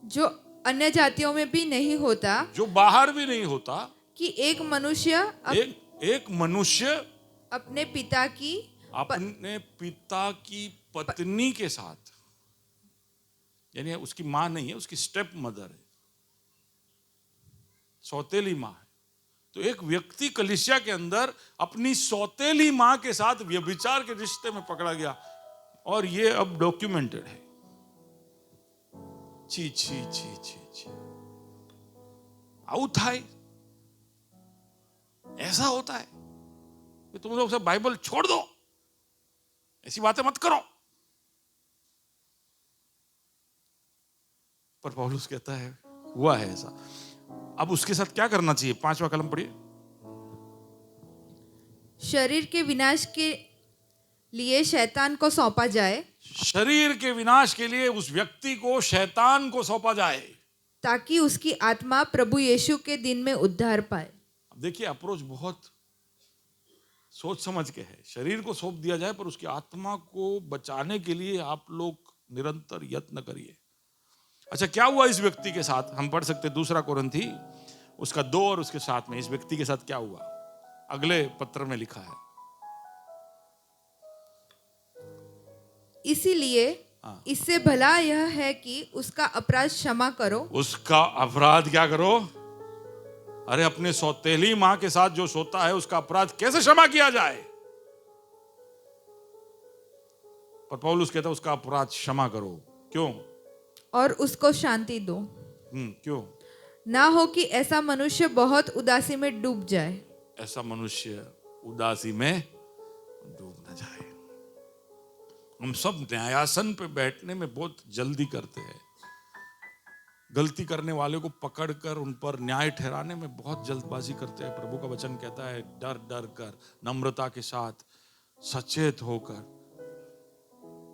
Speaker 2: जो अन्य जातियों में भी नहीं होता,
Speaker 1: जो बाहर भी नहीं होता,
Speaker 2: कि एक मनुष्य
Speaker 1: एक मनुष्य
Speaker 2: अपने पिता की
Speaker 1: अपने पिता की पत्नी के साथ, यानी उसकी मां नहीं है, उसकी स्टेप मदर है, सौतेली मां है। तो एक व्यक्ति कलीसिया के अंदर अपनी सौतेली मां के साथ व्यभिचार के रिश्ते में पकड़ा गया, और ये अब डॉक्यूमेंटेड है। छी छी छी छी छी, आउ थाई ऐसा होता है कि तुम लोग सब बाइबल छोड़ दो, ऐसी बातें मत करो। पर पौलुस कहता है हुआ है ऐसा। अब उसके साथ क्या करना चाहिए, 5वां कलम पढ़िए।
Speaker 2: शरीर के विनाश के लिए शैतान को सौंपा जाए,
Speaker 1: शरीर के विनाश के लिए उस व्यक्ति को शैतान को सौंपा जाए,
Speaker 2: ताकि उसकी आत्मा प्रभु यीशु के दिन में उद्धार पाए।
Speaker 1: अब देखिए, अप्रोच बहुत सोच समझ के है। शरीर को सौंप दिया जाए, पर उसकी आत्मा को बचाने के लिए आप लोग निरंतर यत्न करिए। अच्छा, क्या हुआ इस व्यक्ति के साथ, हम पढ़ सकते 2 कोरिन्थी उसका 2 और उसके 7 में इस व्यक्ति के साथ क्या हुआ, अगले पत्र में लिखा है।
Speaker 2: इसीलिए इससे भला यह है कि उसका अपराध क्षमा करो। उसका
Speaker 1: अपराध क्या करो, अरे अपने सौतेली मां के साथ जो सोता है उसका अपराध कैसे क्षमा किया जाए। पर पौलुस कहता है उसका अपराध क्षमा करो। क्यों?
Speaker 2: और उसको शांति दो।
Speaker 1: क्यों?
Speaker 2: ना हो कि ऐसा मनुष्य बहुत उदासी में डूब जाए।
Speaker 1: ऐसा मनुष्य उदासी में डूब न जाए। हम सब न्यायासन पे बैठने में बहुत जल्दी करते हैं, गलती करने वाले को पकड़कर उन पर न्याय ठहराने में बहुत जल्दबाजी करते हैं। प्रभु का वचन कहता है डर डर कर, नम्रता के साथ, सचेत होकर,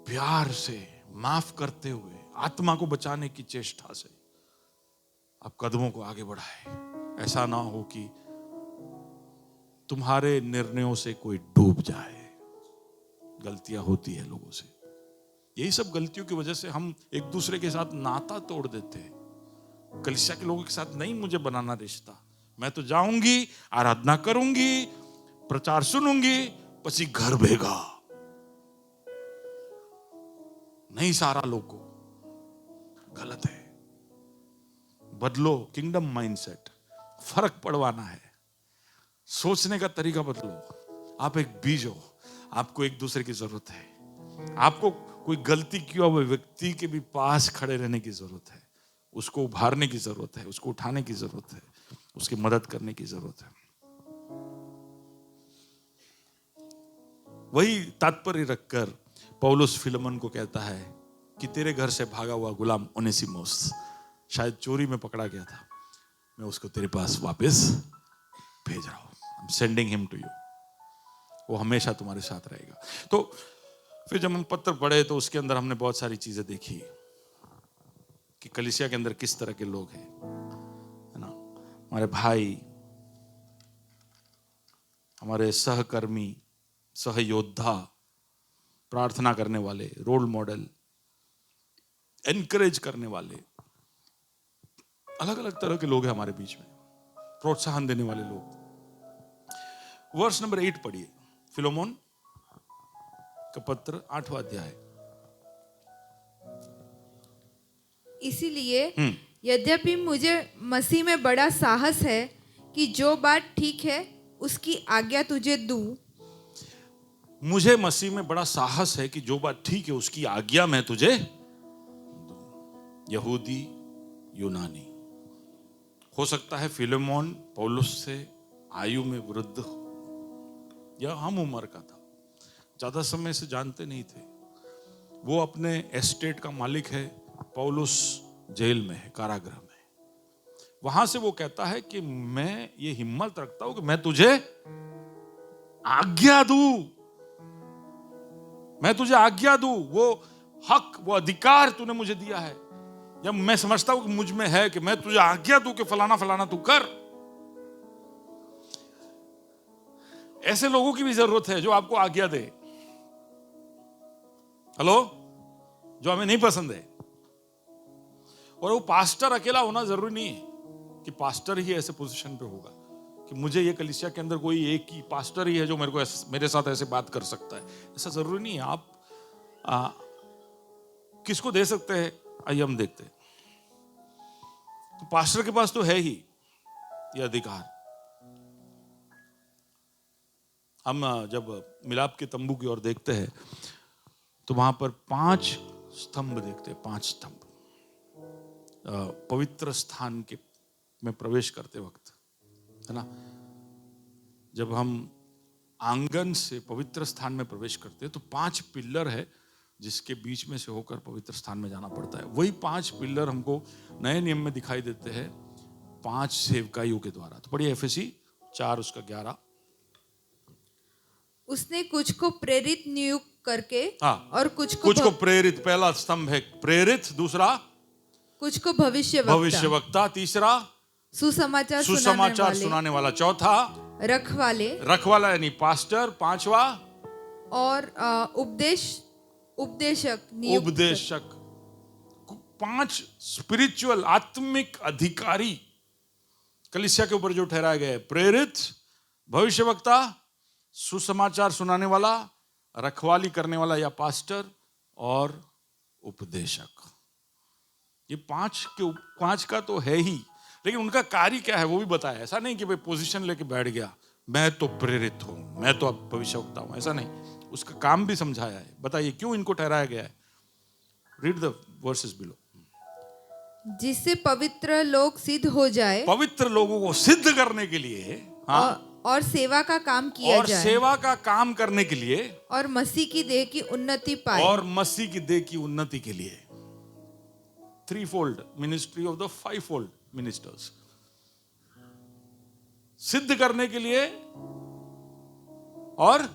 Speaker 1: प्यार से, माफ करते हुए, आत्मा को बचाने की चेष्टा से आप कदमों को आगे बढ़ाए। ऐसा ना हो कि तुम्हारे निर्णयों से कोई डूब जाए। गलतियां होती है लोगों से, यही सब गलतियों की वजह से हम एक दूसरे के साथ नाता तोड़ देते हैं। कलीसिया के लोगों के साथ नहीं मुझे बनाना रिश्ता, मैं तो जाऊंगी, आराधना करूंगी, प्रचार सुनूंगी, પછી घर भेगा नहीं सारा लोगों गलत है। बदलो किंगडम माइंडसेट, फर्क पड़वाना है, सोचने का तरीका बदलो। आप एक बीज हो, आपको एक दूसरे की जरूरत है। आपको कोई गलती किया हुए व्यक्ति के भी पास खड़े रहने की जरूरत है, उसको उभारने की जरूरत है, उसको उठाने की जरूरत है, उसकी मदद करने की जरूरत है। वही तात्पर्य रखकर पौलुस फिलेमोन को कहता है कि तेरे घर से भागा हुआ गुलाम ओनेसिमुस शायद चोरी में पकड़ा गया था, मैं उसको तेरे पास वापस भेज रहा हूं। I am sending him to you. वो हमेशा तुम्हारे साथ रहेगा। तो फिर जब हम पत्र पढ़े तो उसके अंदर हमने बहुत सारी चीजें देखी कि कलीसिया के अंदर किस तरह के लोग हैं, है ना। हमारे भाई, हमारे सहकर्मी, सहयोद्धा, प्रार्थना करने वाले, रोल मॉडल, एनकरेज करने वाले, अलग अलग तरह के लोग हैं हमारे बीच में, प्रोत्साहन देने वाले लोग। वर्ष नंबर 8 पढ़िए, फिलेमोन का पत्र 8वां अध्याय।
Speaker 2: इसीलिए यद्यपि मुझे मसीह में बड़ा साहस है कि जो बात ठीक है उसकी आज्ञा तुझे दूं।
Speaker 1: मुझे मसीह में बड़ा साहस है कि जो बात ठीक है उसकी आज्ञा मैं तुझे दूं। यहूदी, यूनानी, हो सकता है फिलेमोन पौलुस से आयु में वृद्ध हो या हम उम्र का था, ज्यादा समय से जानते नहीं थे। वो अपने एस्टेट का मालिक है, पौलुस जेल में है, कारागृह में। वहां से वो कहता है कि मैं ये हिम्मत रखता हूं कि मैं तुझे आज्ञा दूं, मैं तुझे आज्ञा दूं। वो हक, वो अधिकार तूने मुझे दिया है, जब मैं समझता हूं कि मुझ में है कि मैं तुझे आज्ञा दूं कि फलाना फलाना तू कर। ऐसे लोगों की भी जरूरत है जो आपको आज्ञा दे। हेलो, जो हमें नहीं पसंद है। और वो पास्टर अकेला होना जरूरी नहीं है कि पास्टर ही ऐसे पोजीशन पे होगा कि मुझे ये कलीसिया के अंदर कोई एक ही पास्टर ही है जो मेरे साथ ऐसे बात कर सकता है। ऐसा जरूरी नहीं है। आप किसको दे सकते हैं, आइए हम देखते हैं। तो पास्टर के पास तो है ही ये अधिकार। हम जब मिलाप के तंबू की ओर देखते हैं तो वहां पर 5 स्तंभ देखते हैं, 5 स्तंभ पवित्र स्थान के में प्रवेश करते वक्त, है ना। जब हम आंगन से पवित्र स्थान में प्रवेश करते हैं तो 5 पिलर है जिसके बीच में से होकर पवित्र स्थान में जाना पड़ता है। वही 5 पिलर हमको नए नियम में दिखाई देते हैं 5 सेवकाइयों के द्वारा। तो पढ़िए एफएसी 4 उसका 11।
Speaker 2: उसने कुछ को प्रेरित नियुक्त करके,
Speaker 1: हाँ,
Speaker 2: और कुछ
Speaker 1: को प्रेरित, पहला स्तंभ है प्रेरित, दूसरा
Speaker 2: कुछ को भविष्यवक्ता,
Speaker 1: तीसरा
Speaker 2: सुसमाचार
Speaker 1: सुनाने वाला, चौथा रखवाला यानी पास्टर, 5वां
Speaker 2: और उपदेशक।
Speaker 1: 5 स्पिरिचुअल, आत्मिक अधिकारी कलीसिया के ऊपर जो ठहराया गया है। प्रेरित, भविष्यवक्ता, सुसमाचार सुनाने वाला, रखवाली करने वाला या पास्टर, और उपदेशक। ये 5 का तो है ही, लेकिन उनका कार्य क्या है वो भी बताया। ऐसा नहीं कि भाई पोजीशन लेके बैठ गया, मैं तो प्रेरित हूं, मैं तो अब भविष्यवक्ता हूं, ऐसा नहीं। उसका काम भी समझाया है। बताइए क्यों इनको ठहराया गया है। Read the versus below.
Speaker 2: जिससे पवित्र लोग सिद्ध हो जाए,
Speaker 1: पवित्र लोगों को सिद्ध करने के लिए, हाँ,
Speaker 2: और सेवा का काम किया
Speaker 1: और
Speaker 2: जाए,
Speaker 1: सेवा का काम करने के लिए,
Speaker 2: और मसीह की देह की उन्नति पाए,
Speaker 1: और मसीह की देह की उन्नति के लिए। 3-fold ministry of the 5-fold ministers. सिद्ध करने के लिए, और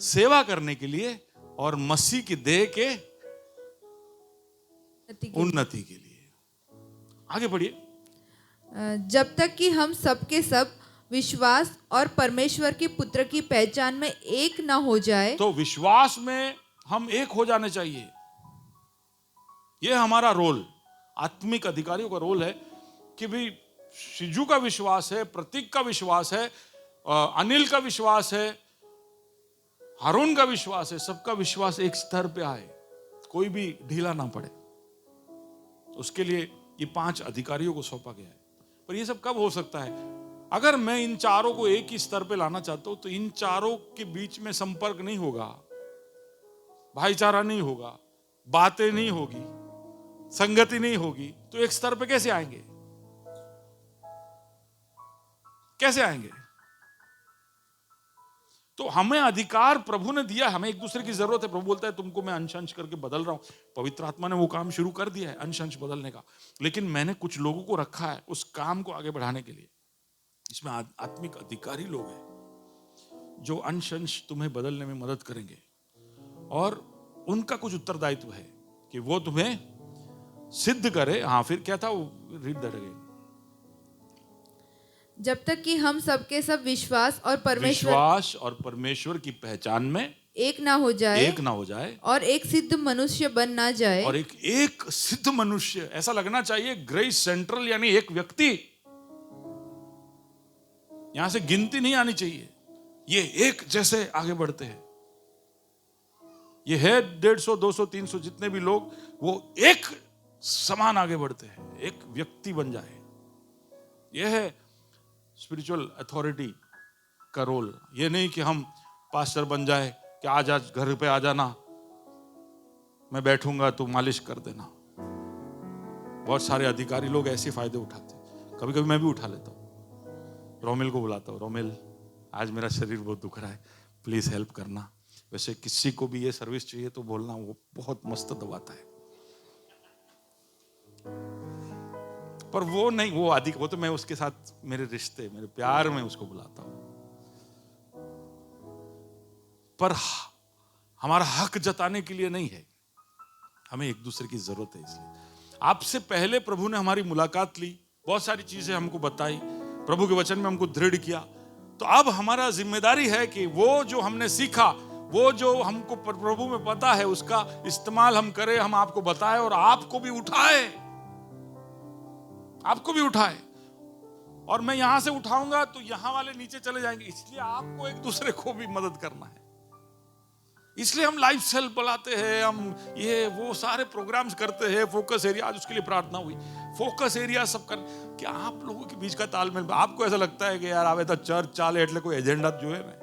Speaker 1: सेवा करने के लिए, और मसीह की देह के उन्नति के लिए। आगे बढ़िए।
Speaker 2: जब तक कि हम सबके सब विश्वास और परमेश्वर के पुत्र की पहचान में एक न हो जाए।
Speaker 1: तो विश्वास में हम एक हो जाने चाहिए। यह हमारा रोल, आत्मिक अधिकारियों का रोल है कि भी शिजू का विश्वास है, प्रतीक का विश्वास है, अनिल का विश्वास है, हारून का विश्वास है, सबका विश्वास एक स्तर पे आए, कोई भी ढीला ना पड़े। उसके लिए ये 5 अधिकारियों को सौंपा गया है। पर ये सब कब हो सकता है? अगर मैं इन चारों को एक ही स्तर पे लाना चाहता हूं तो इन चारों के बीच में संपर्क नहीं होगा, भाईचारा नहीं होगा, बातें नहीं होगी, संगति नहीं होगी, तो एक स्तर पे कैसे आएंगे? कैसे आएंगे? तो हमें अधिकार प्रभु ने दिया, हमें एक दूसरे की जरूरत है। प्रभु बोलता है तुमको मैं अंश अंश करके बदल रहा हूं। पवित्र आत्मा ने वो काम शुरू कर दिया है अंश अंश बदलने का, लेकिन मैंने कुछ लोगों को रखा है उस काम को आगे बढ़ाने के लिए। इसमें आत्मिक अधिकारी लोग हैं जो अंश अंश तुम्हें बदलने में मदद करेंगे, और उनका कुछ उत्तरदायित्व है कि वो तुम्हें सिद्ध करे। हाँ, फिर क्या था? Read that again.
Speaker 2: जब तक कि हम सबके सब विश्वास और परमेश्वर
Speaker 1: की पहचान में
Speaker 2: एक ना हो जाए और एक सिद्ध मनुष्य बन ना जाए।
Speaker 1: और एक सिद्ध मनुष्य, ऐसा लगना चाहिए ग्रेस सेंट्रल, यानी एक व्यक्ति, यहां से गिनती नहीं आनी चाहिए, ये एक जैसे आगे बढ़ते हैं। ये है 150, 200, 300 जितने भी लोग, वो एक समान आगे बढ़ते हैं, एक व्यक्ति बन जाए। यह है स्पिरिचुअल अथॉरिटी का रोल। ये नहीं कि हम पास्टर बन जाए कि आज घर पे आ जाना, मैं बैठूंगा तो मालिश कर देना। बहुत सारे अधिकारी लोग ऐसे फायदे उठाते हैं। कभी कभी मैं भी उठा लेता हूँ। रोमिल को बुलाता हूँ, रोमिल आज मेरा शरीर बहुत दुख रहा है, प्लीज हेल्प करना। वैसे किसी को भी ये सर्विस चाहिए तो बोलना, वो बहुत मस्त दबाता है। पर वो नहीं, वो अधिक, वो तो मैं उसके साथ मेरे रिश्ते, मेरे प्यार में उसको बुलाता हूं। पर हमारा हक जताने के लिए नहीं है, हमें एक दूसरे की जरूरत है। इसलिए आपसे पहले प्रभु ने हमारी मुलाकात ली, बहुत सारी चीजें हमको बताई, प्रभु के वचन में हमको दृढ़ किया। तो अब हमारा जिम्मेदारी है कि वो जो हमने सीखा, वो जो हमको प्रभु में पता है, उसका इस्तेमाल हम करें, हम आपको बताएं और आपको भी उठाए, आपको भी उठाए। और मैं यहां से उठाऊंगा तो यहां वाले नीचे चले जाएंगे। इसलिए आपको एक दूसरे को भी मदद करना है। इसलिए हम लाइफ सेल बुलाते हैं, हम ये वो सारे प्रोग्राम्स करते हैं, फोकस एरिया, आज उसके लिए प्रार्थना हुई, फोकस एरिया सब कर। क्या आप लोगों के बीच का तालमेल, आपको ऐसा लगता है कि यार आवे तो चर्च चाले એટલે कोई एजेंडा जो है ना,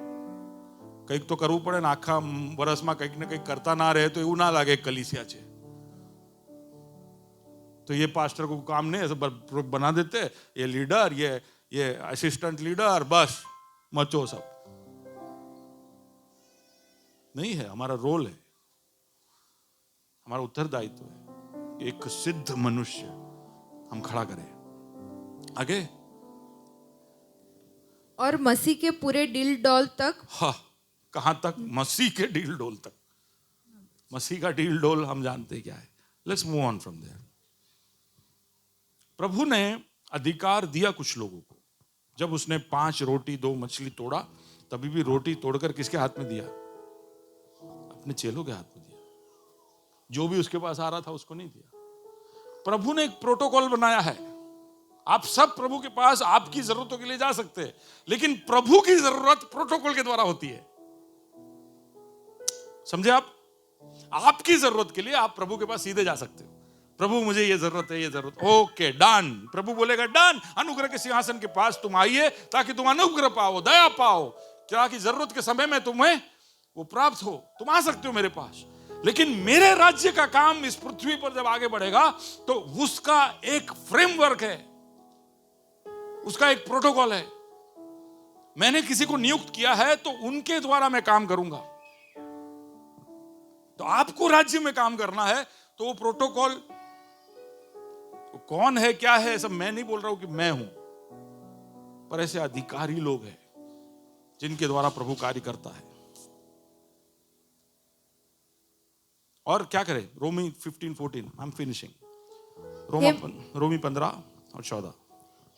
Speaker 1: કંઈક તો કરવું પડે ને, આખા વર્ષમાં કંઈક ને કંઈક કરતા ના રહે તો એવું ના લાગે કલીસિયા છે। तो ये पास्टर को काम नहीं, ऐसा बना देते, ये लीडर, ये असिस्टेंट लीडर, बस मचो सब। नहीं है, हमारा रोल है, हमारा उत्तरदायित्व है, एक सिद्ध मनुष्य हम खड़ा करें आगे।
Speaker 2: और मसीह के पूरे डील डॉल तक।
Speaker 1: हाँ, कहां तक? मसीह के डील डोल तक। मसीह का डील डोल हम जानते क्या है। Let's move on from there. प्रभु ने अधिकार दिया कुछ लोगों को। जब उसने 5 रोटी 2 मछली तोड़ा, तभी भी रोटी तोड़कर किसके हाथ में दिया? अपने चेलों के हाथ में दिया। जो भी उसके पास आ रहा था उसको नहीं दिया। प्रभु ने एक प्रोटोकॉल बनाया है। आप सब प्रभु के पास आपकी जरूरतों के लिए जा सकते हैं, लेकिन प्रभु की जरूरत प्रोटोकॉल के द्वारा होती है। समझे आप? आपकी जरूरत के लिए आप प्रभु के पास सीधे जा सकते हो। प्रभु मुझे ये जरूरत है, ये जरूरत, ओके डन। प्रभु बोलेगा डन। अनुग्रह के सिंहासन के पास तुम आइए ताकि तुम अनुग्रह पाओ, दया पाओ, क्या कि जरूरत के समय में तुम्हें वो प्राप्त हो। तुम आ सकते हो मेरे पास, लेकिन मेरे राज्य का काम इस पृथ्वी पर जब आगे बढ़ेगा तो उसका एक फ्रेमवर्क है, उसका एक प्रोटोकॉल है। मैंने किसी को नियुक्त किया है तो उनके द्वारा मैं काम करूंगा। तो आपको राज्य में काम करना है तो वो प्रोटोकॉल कौन है, क्या है, सब मैं नहीं बोल रहा हूं कि मैं हूं, पर ऐसे अधिकारी लोग हैं जिनके द्वारा प्रभु कार्य करता है। और क्या करें? रोमी 15-14, आई एम फिनिशिंग। रोमी 15 और 14।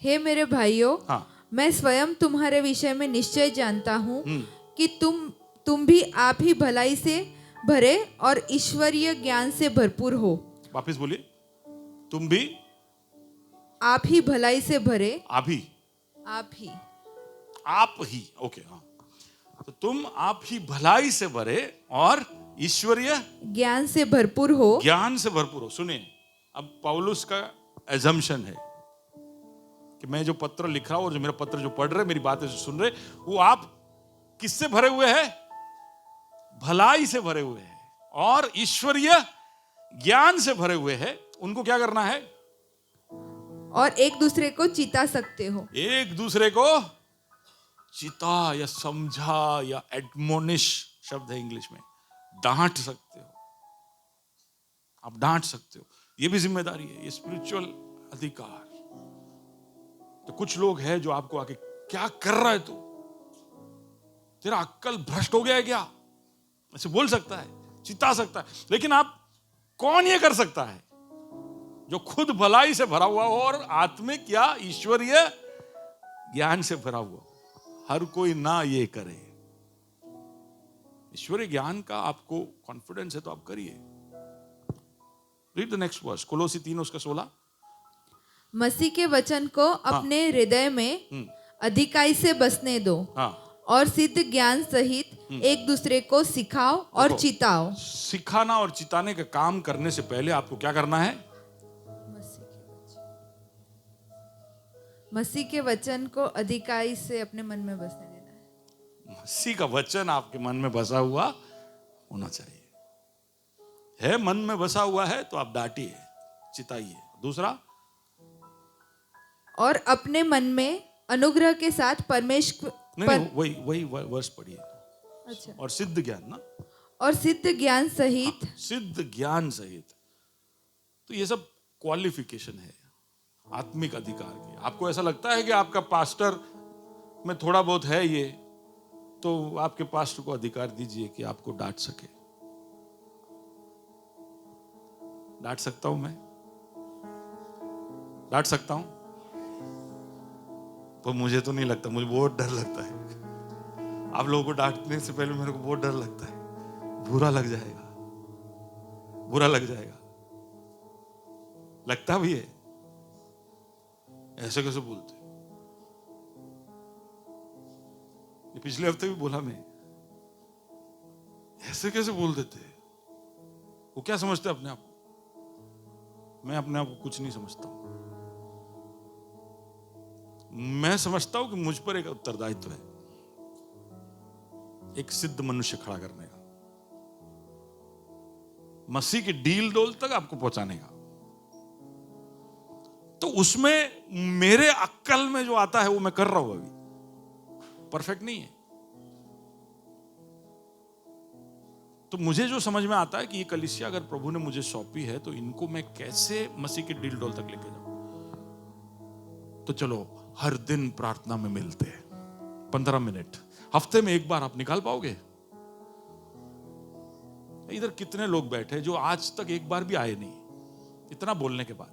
Speaker 2: हे मेरे भाइयों,
Speaker 1: हाँ,
Speaker 2: मैं स्वयं तुम्हारे विषय में निश्चय जानता हूं कि तुम भी आप ही भलाई से भरे और ईश्वरीय ज्ञान से भरपूर हो।
Speaker 1: वापस बोलिए, तुम भी
Speaker 2: आप ही भलाई से भरे,
Speaker 1: आप ही ओके, हाँ। तो तुम आप ही भलाई से भरे और ईश्वरीय
Speaker 2: ज्ञान से भरपूर हो।
Speaker 1: ज्ञान से भरपूर हो। सुनिए, अब पौलुस का एजम्पशन है कि मैं जो पत्र लिख रहा हूं और जो मेरा पत्र जो पढ़ रहे, मेरी बातें जो सुन रहे, वो आप किससे भरे हुए हैं? भलाई से भरे हुए हैं और ईश्वरीय ज्ञान से भरे हुए हैं। उनको क्या करना है?
Speaker 2: और एक दूसरे को चिता सकते हो।
Speaker 1: एक दूसरे को चिता या समझा या एडमोनिश शब्द है इंग्लिश में, डांट सकते हो। आप डांट सकते हो, ये भी जिम्मेदारी है, ये स्पिरिचुअल अधिकार। तो कुछ लोग हैं जो आपको आके, क्या कर रहा है तू, तेरा अक्ल भ्रष्ट हो गया है क्या, ऐसे बोल सकता है, चिता सकता है। लेकिन आप, कौन ये कर सकता है? जो खुद भलाई से भरा हुआ हो और आत्मिक या ईश्वरीय ज्ञान से भरा हुआ हो। हर कोई ना ये करे। ईश्वरीय ज्ञान का आपको कॉन्फिडेंस है तो आप करिए। रीड द नेक्स्ट वर्स, कोलोसी 3 उसका 16।
Speaker 2: मसीह के वचन को अपने हृदय में अधिकाई से बसने दो।
Speaker 1: हाँ।
Speaker 2: और सिद्ध ज्ञान सहित एक दूसरे को सिखाओ और
Speaker 1: देखो,
Speaker 2: चिताओ।
Speaker 1: सिखाना और चिताने का काम करने से पहले आपको क्या करना है?
Speaker 2: मसीह के वचन को अधिकाई से अपने मन में बसने देना है।
Speaker 1: मसीह का वचन आपके मन में बसा हुआ होना चाहिए। है मन में बसा हुआ है तो आप डांटिए, चिताइए। दूसरा,
Speaker 2: और अपने मन में अनुग्रह के साथ परमेश्वर
Speaker 1: नहीं, वही वर्ष पढ़िए।
Speaker 2: अच्छा।
Speaker 1: और सिद्ध ज्ञान ना,
Speaker 2: और सिद्ध ज्ञान सहित।
Speaker 1: सिद्ध ज्ञान सहित। तो ये सब क्वालिफिकेशन है आत्मिक अधिकार की। आपको ऐसा लगता है कि आपका पास्टर में थोड़ा बहुत है ये, तो आपके पास्टर को अधिकार दीजिए कि आपको डांट सके। डांट सकता हूं मैं, डांट सकता हूं, पर मुझे तो नहीं लगता, मुझे बहुत डर लगता है। आप लोगों को डांटने से पहले मेरे को बहुत डर लगता है, बुरा लग जाएगा, बुरा लग जाएगा। लगता भी है, ऐसे कैसे बोलते? ये पिछले हफ्ते भी बोला मैं, ऐसे कैसे बोल देते? वो क्या समझते अपने आप को? मैं अपने आप को कुछ नहीं समझता हूं। मैं समझता हूं कि मुझ पर एक उत्तरदायित्व है, एक सिद्ध मनुष्य खड़ा करने का, मसीह की डील डोल तक आपको पहुंचाने का। तो उसमें मेरे अक्ल में जो आता है वो मैं कर रहा हूं, अभी परफेक्ट नहीं है। तो मुझे जो समझ में आता है कि ये कलीसिया अगर प्रभु ने मुझे सौंपी है तो इनको मैं कैसे मसीह की डील डोल तक लेके जाऊं। तो चलो, हर दिन प्रार्थना में मिलते हैं 15 मिनट, हफ्ते में एक बार आप निकाल पाओगे? इधर कितने लोग बैठे जो आज तक एक बार भी आए नहीं, इतना बोलने के बाद?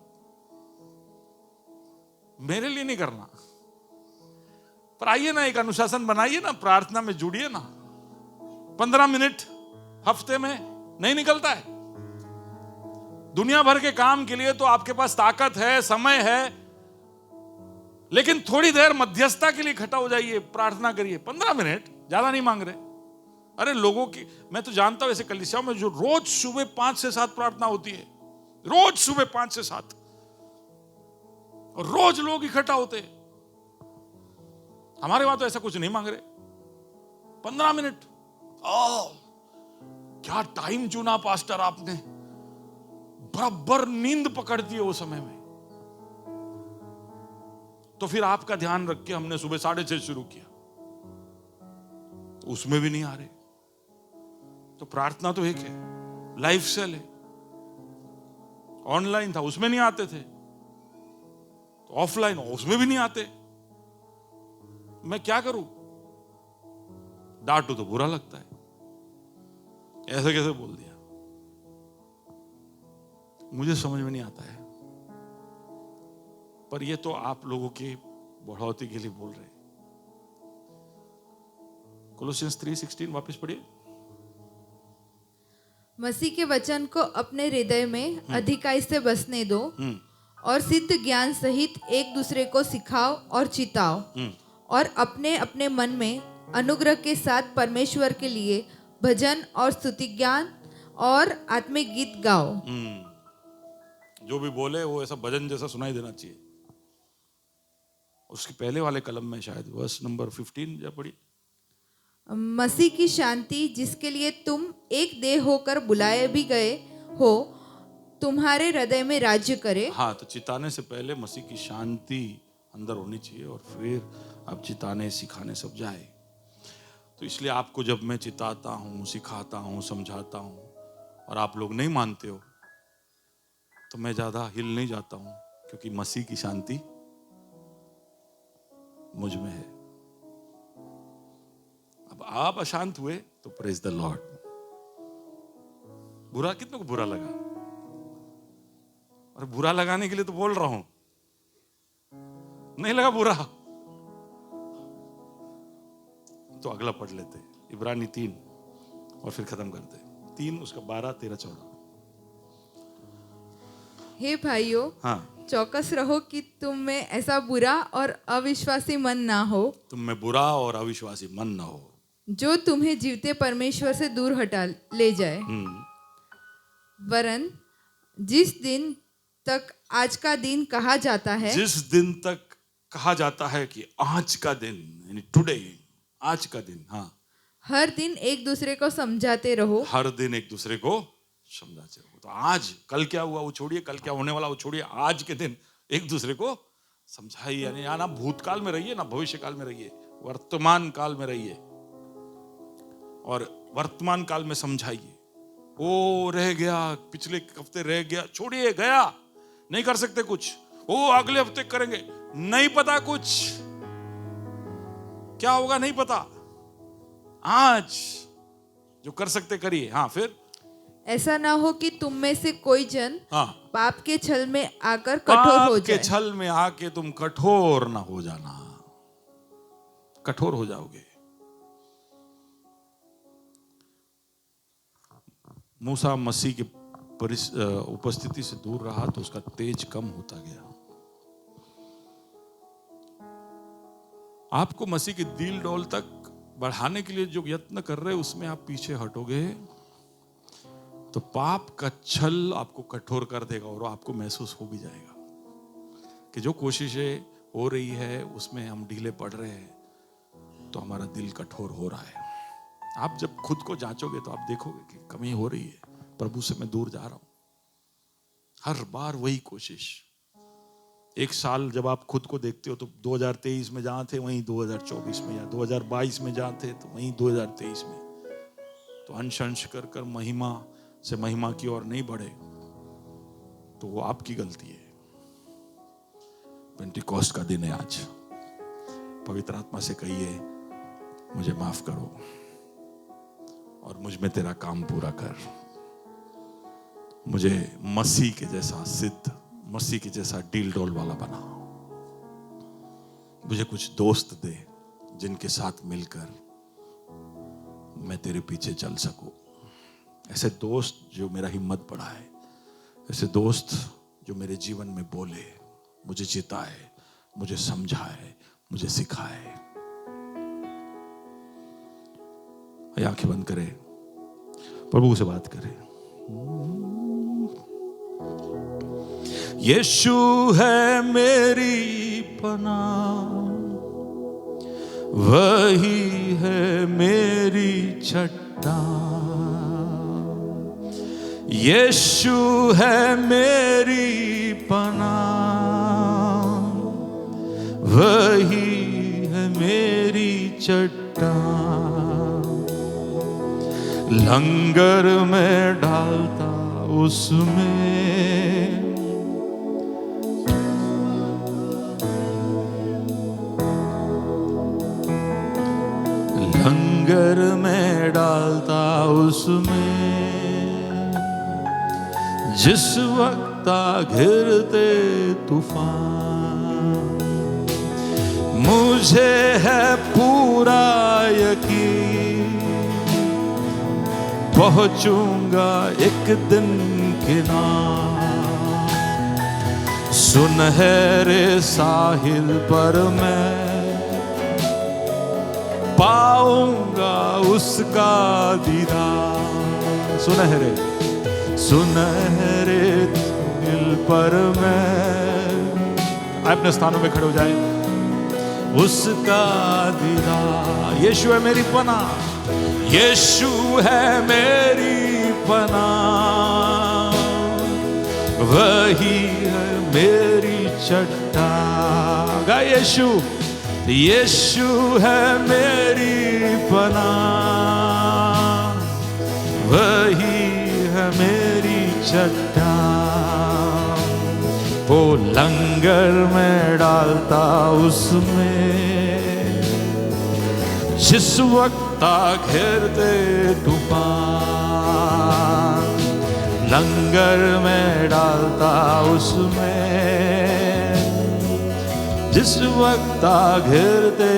Speaker 1: मेरे लिए नहीं करना, पर आइए ना, एक अनुशासन बनाइए ना, प्रार्थना में जुड़िए ना। 15 मिनट हफ्ते में नहीं निकलता है? दुनिया भर के काम के लिए तो आपके पास ताकत है, समय है, लेकिन थोड़ी देर मध्यस्थता के लिए इकट्ठा हो जाइए, प्रार्थना करिए। 15 मिनट, ज्यादा नहीं मांग रहे। अरे लोगों की, मैं तो जानता हूं ऐसे कलीसियाओं में जो रोज सुबह 5 से 7 प्रार्थना होती है, रोज सुबह 5 से 7, और रोज लोग इकट्ठा होते हैं। हमारे वहां तो ऐसा कुछ नहीं मांग रहे। 15 मिनट, क्या टाइम चुना पास्टर आपने, बराबर नींद पकड़ती है वो समय में। तो फिर आपका ध्यान रख के हमने सुबह 6:30 शुरू किया, तो उसमें भी नहीं आ रहे। तो प्रार्थना तो एक है, लाइफ सेल है, ऑनलाइन था उसमें नहीं आते थे, तो ऑफलाइन उसमें भी नहीं आते। मैं क्या करूं? डांटू तो बुरा लगता है, ऐसे कैसे बोल दिया, मुझे समझ में नहीं आता है। पर ये तो आप लोगों की बढ़ोतरी के लिए बोल रहे हैं। कोलोसियंस 3:16 वापस पढ़िए।
Speaker 2: मसीह के वचन को अपने हृदय में अधिकाई से बसने दो, और सिद्ध ज्ञान सहित एक दूसरे को सिखाओ और चिताओ, और अपने अपने मन में अनुग्रह के साथ परमेश्वर के लिए भजन और स्तुति ज्ञान और आत्मिक गीत गाओ।
Speaker 1: जो भी बोले वो ऐसा भजन जैसा सुनाई देना चाहिए। उसके पहले वाले कलम में शायद वर्स नंबर 15 या पढ़ी।
Speaker 2: मसीह की शांति जिसके लिए तुम एक देह होकर बुलाए भी गए हो, तुम्हारे हृदय में राज्य करे।
Speaker 1: हाँ, तो चिताने से पहले मसीह की शांति अंदर होनी चाहिए और फिर आप चिताने सिखाने सब जाए। तो इसलिए आपको जब मैं चिताता हूँ, सिखाता हूँ, समझाता हूँ और आप लोग नहीं मानते हो तो मैं ज्यादा हिल नहीं जाता हूँ, क्योंकि मसीह की शांति मुझ में है। अब आप अशांत हुए तो प्रेज द लॉर्ड। बुरा कितनों को बुरा लगा? और बुरा लगाने के लिए तो बोल रहा हूं, नहीं लगा बुरा तो अगला पढ़ लेते, इब्रानी 3 और फिर खत्म करते। 3 उसका 12, 13, 14।
Speaker 2: हे भाइयों,
Speaker 1: हाँ,
Speaker 2: चौकस रहो कि तुम में ऐसा बुरा और अविश्वासी मन ना हो,
Speaker 1: तुम में बुरा और अविश्वासी मन न हो,
Speaker 2: जो तुम्हें जीवते परमेश्वर से दूर हटा ले जाए। वरन जिस दिन तक आज का दिन कहा जाता है,
Speaker 1: जिस दिन तक कहा जाता है कि आज का दिन, यानी टुडे, आज का दिन, हाँ,
Speaker 2: हर दिन एक दूसरे को समझाते रहो।
Speaker 1: हर दिन एक दूसरे को समझाते रहो। तो आज, कल क्या हुआ वो छोड़िए, कल क्या होने वाला वो छोड़िए, आज के दिन एक दूसरे को समझाइए। यानी ना भूतकाल में रहिए ना भविष्य काल में रहिए, वर्तमान काल में रहिए और वर्तमान काल में समझाइए। ओ रह गया, पिछले हफ्ते रह गया, छोड़िए, गया, नहीं कर सकते कुछ। ओ अगले हफ्ते करेंगे, नहीं पता कुछ क्या होगा, नहीं पता। आज जो कर सकते करिए। हाँ, फिर
Speaker 2: ऐसा ना हो कि तुम में से कोई जन
Speaker 1: हाँ,
Speaker 2: पाप के छल में आकर कठोर हो
Speaker 1: पाप के
Speaker 2: जाए।
Speaker 1: छल में आके तुम कठोर ना हो जाना, कठोर हो जाओगे। मूसा मसीह की उपस्थिति से दूर रहा तो उसका तेज कम होता गया। आपको मसीह की दिल डोल तक बढ़ाने के लिए जो यत्न कर रहे हैं उसमें आप पीछे हटोगे तो पाप का छल आपको कठोर कर देगा और आपको महसूस हो भी जाएगा कि जो कोशिशें हो रही है उसमें हम ढीले पड़ रहे हैं, तो हमारा दिल कठोर हो रहा है। आप जब खुद को जांचोगे तो आप देखोगे कि कमी हो रही है, प्रभु से मैं दूर जा रहा हूं। हर बार वही कोशिश। एक साल जब आप खुद को देखते हो तो 2023 में जहां थे वहीं 2024 में, या 2022 में जहां थे तो वहीं 2023 में। तो अंश अंश कर कर महिमा से महिमा की ओर नहीं बढ़े तो वो आपकी गलती है। पेंटिकॉस्ट का दिन है आज। पवित्र आत्मा से कहिए, मुझे माफ करो और मुझ में तेरा काम पूरा कर। मुझे मसीह के जैसा सिद्ध, मसीह के जैसा डील डोल वाला बना। मुझे कुछ दोस्त दे जिनके साथ मिलकर मैं तेरे पीछे चल सकूं। ऐसे दोस्त जो मेरा हिम्मत बढ़ाए, ऐसे दोस्त जो मेरे जीवन में बोले, मुझे जिताए, मुझे समझाए, मुझे सिखाए। आंखें बंद करें, प्रभु से बात करें। यीशु है मेरी पनाह, वही है मेरी चट्टान। यीशु है मेरी पनाह, वही है मेरी चट्टान। लंगर में डालता उसमें, लंगर में डालता उसमें। जिस वक्त घिरते तूफान, मुझे है पूरा यकीन पहुंचूंगा एक दिन किनारे। सुनहरे साहिल पर मैं पाऊंगा उसका दीदार। सुनहरे सुनहरे दिल पर मैं, अपने स्थानों में खड़े हो जाए, उसका दीदार। यीशु है मेरी पनाह, यीशु है मेरी पनाह, वही है मेरी चट्टान। गा यीशु, यीशु है मेरी पनाह, वही है मेरी चट्टान। वो लंगर में डालता उसमें, जिस वक्त घेरते तूफान। लंगर में डालता उसमें, जिस वक्त घेरते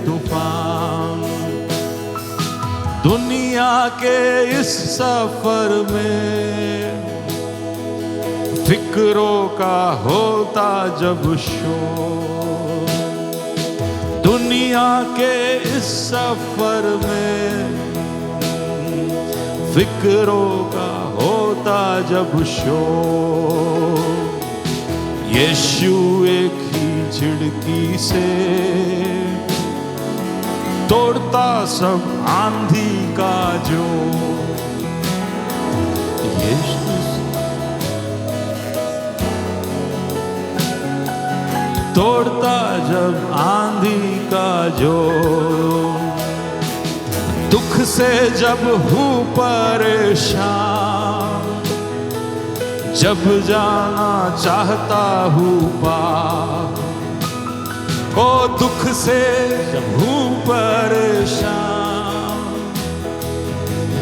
Speaker 1: तूफान। दुनिया के इस सफर में फिक्रों का होता जब शोर। दुनिया के इस सफर में फिक्रों का होता जब शोर। यीशु एक ही झिड़की से तोड़ता सब आंधी का जोर। यीशु तोड़ता जब आंधी का जोर। दुख से जब हूँ परेशान, जब जाना चाहता हूँ पार। ओ दुख से जब हूँ परेशान,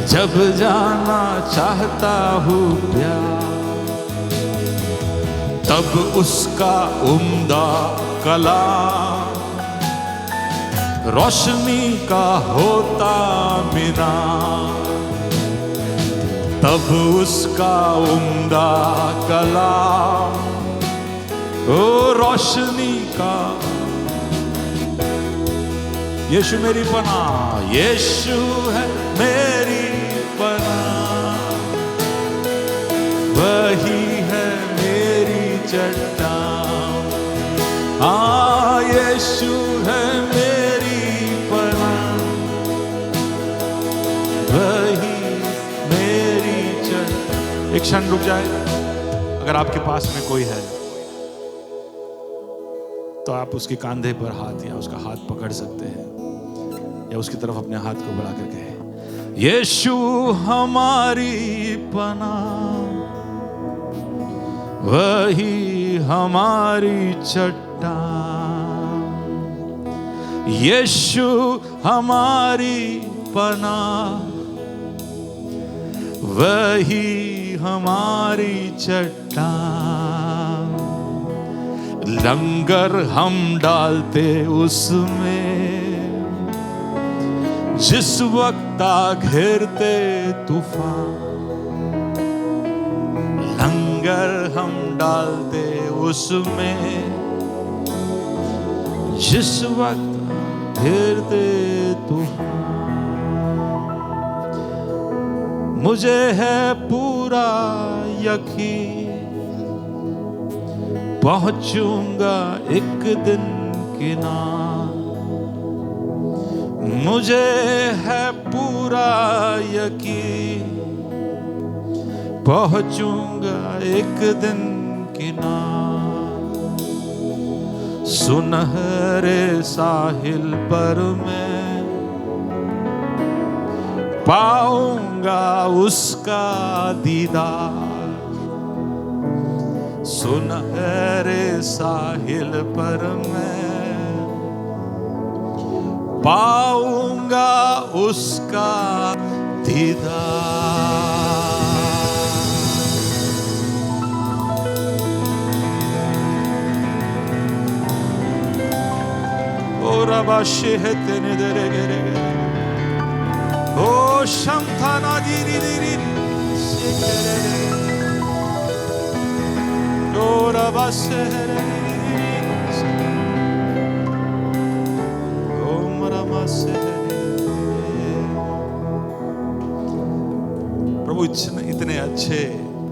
Speaker 1: जब जाना चाहता हूँ प्यार। तब उसका उम्दा कलाम रोशनी का होता मीनार। तब उसका उम्दा कलाम ओ रोशनी का। यीशु मेरी पनाह, यीशु है मेरी पनाह, वही है मेरी चट्टान। हाँ यीशु है मेरी पनाह, वही मेरी चट्टान। एक क्षण रुक जाए। अगर आपके पास में कोई है तो आप उसके कंधे पर हाथ या उसका हाथ पकड़ सकते हैं, या उसकी तरफ अपने हाथ को बढ़ा कर कहे, यीशु हमारी पनाह, वही हमारी चट्टान। यीशु हमारी पनाह, वही हमारी चट्टान। लंगर हम डालते उसमें, जिस वक्त घेरते तूफान। लंगर हम डालते उसमें, जिस वक्त घेरते तूफान। मुझे है पूरा यकीन, पहुंचूंगा एक दिन किनार। मुझे है पूरा यकीन, पहुंचूंगा एक दिन किनार। सुनहरे साहिल पर मैं पाऊंगा उसका दीदार। सुनहरे साहिल पर मैं पाऊंगा उसका दीदार। ओ रबा शेहते ने दरे गेरे गेरे, ओ शंथाना दीरी दीरी शेहते। Ora basere. Omara masere. प्रभु इतने अच्छे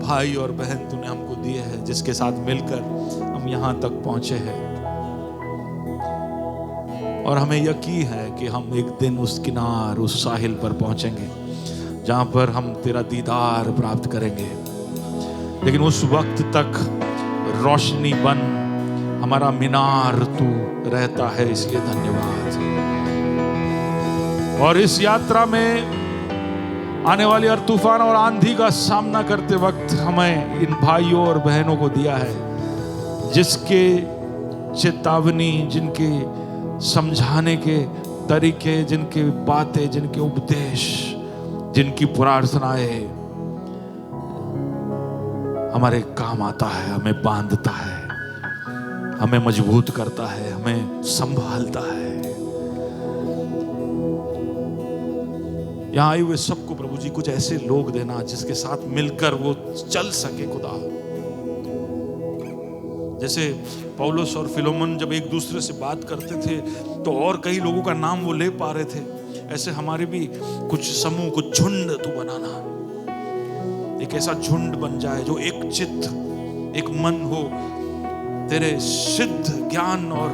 Speaker 1: भाई और बहन तूने हमको दिए हैं जिसके साथ मिलकर हम यहाँ तक पहुंचे हैं, और हमें यकीन है कि हम एक दिन उस किनार, उस साहिल पर पहुंचेंगे जहां पर हम तेरा दीदार प्राप्त करेंगे। लेकिन उस वक्त तक रोशनी बन हमारा मीनार तू रहता है, इसलिए धन्यवाद। और इस यात्रा में आने वाली हर तूफान और आंधी का सामना करते वक्त हमें इन भाइयों और बहनों को दिया है, जिसके चेतावनी, जिनके समझाने के तरीके, जिनके बातें, जिनके उपदेश, जिनकी प्रार्थनाएं हमारे काम आता है, हमें बांधता है, हमें मजबूत करता है, हमें संभालता है। यहां आए हुए सबको प्रभु जी कुछ ऐसे लोग देना जिसके साथ मिलकर वो चल सके खुदा। जैसे पौलुस और फिलोमन जब एक दूसरे से बात करते थे तो और कई लोगों का नाम वो ले पा रहे थे, ऐसे हमारे भी कुछ समूह, कुछ झुंड तू बनाना। एक ऐसा झुंड बन जाए जो एक चित्त, एक मन हो, तेरे सिद्ध ज्ञान और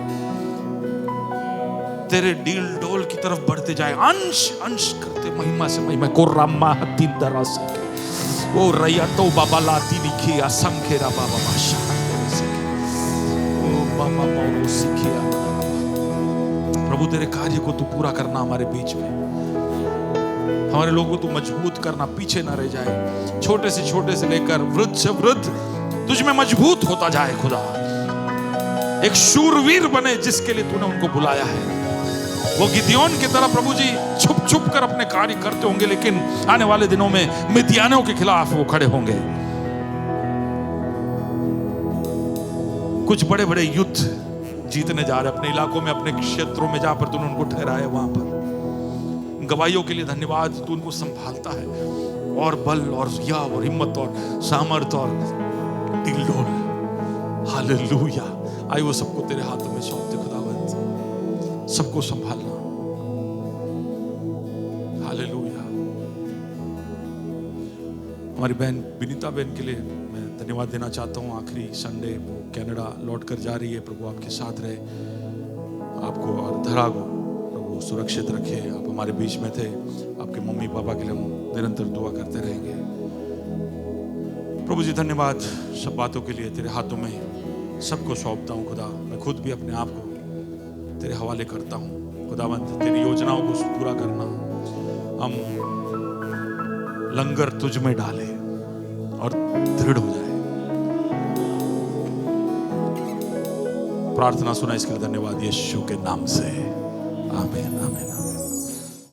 Speaker 1: तेरे डील डोल की तरफ बढ़ते जाए, अंश अंश करते महिमा से महिमा को रामा हतीन दरासे ओ रैया तो बाबा लाती लिखी असंख्य रा बाबा माशा ओ मामा मारो सिखिया। प्रभु तेरे कार्य को तू पूरा करना हमारे बीच में, हमारे लोगों को तू मजबूत करना, पीछे ना रह जाए। छोटे से लेकर वृद्ध से वृद्ध तुझ में मजबूत होता जाए खुदा। एक शूरवीर बने जिसके लिए तूने उनको बुलाया है। वो गिदियोन की तरह प्रभु जी छुप छुप कर अपने कार्य करते होंगे, लेकिन आने वाले दिनों में मिद्यानियों के खिलाफ वो खड़े होंगे। कुछ बड़े बड़े युद्ध जीतने जा रहे अपने इलाकों में, अपने क्षेत्रों में, जहां पर तूने उनको ठहराया है। वहां पर गवाहियों के लिए धन्यवाद, तू उनको संभालता है, और बल और या और हिम्मत और सामर्थ और दिल डोल। हालेलुया। आई वो सबको तेरे हाथों में सौंपते खुदावंत, सबको संभालना। हालेलुया। हमारी बहन विनीता बहन के लिए मैं धन्यवाद देना चाहता हूँ। आखिरी संडे वो कनाडा लौट कर जा रही है। प्रभु आपके साथ रहे, आपको और धरा को प्रभु सुरक्षित रखे। आप हमारे बीच में थे, आपके मम्मी पापा के लिए हम निरंतर दुआ करते रहेंगे। प्रभु जी धन्यवाद सब बातों के लिए, तेरे हाथों में सबको सौंपता हूँ खुदा। मैं खुद भी अपने आप को तेरे हवाले करता हूँ खुदावंत। तेरी योजनाओं को पूरा करना, हम लंगर तुझ में डाले और दृढ़ हो जाए। प्रार्थना सुना इसके लिए धन्यवाद, यीशु के नाम से, आमीन आमीन आमीन।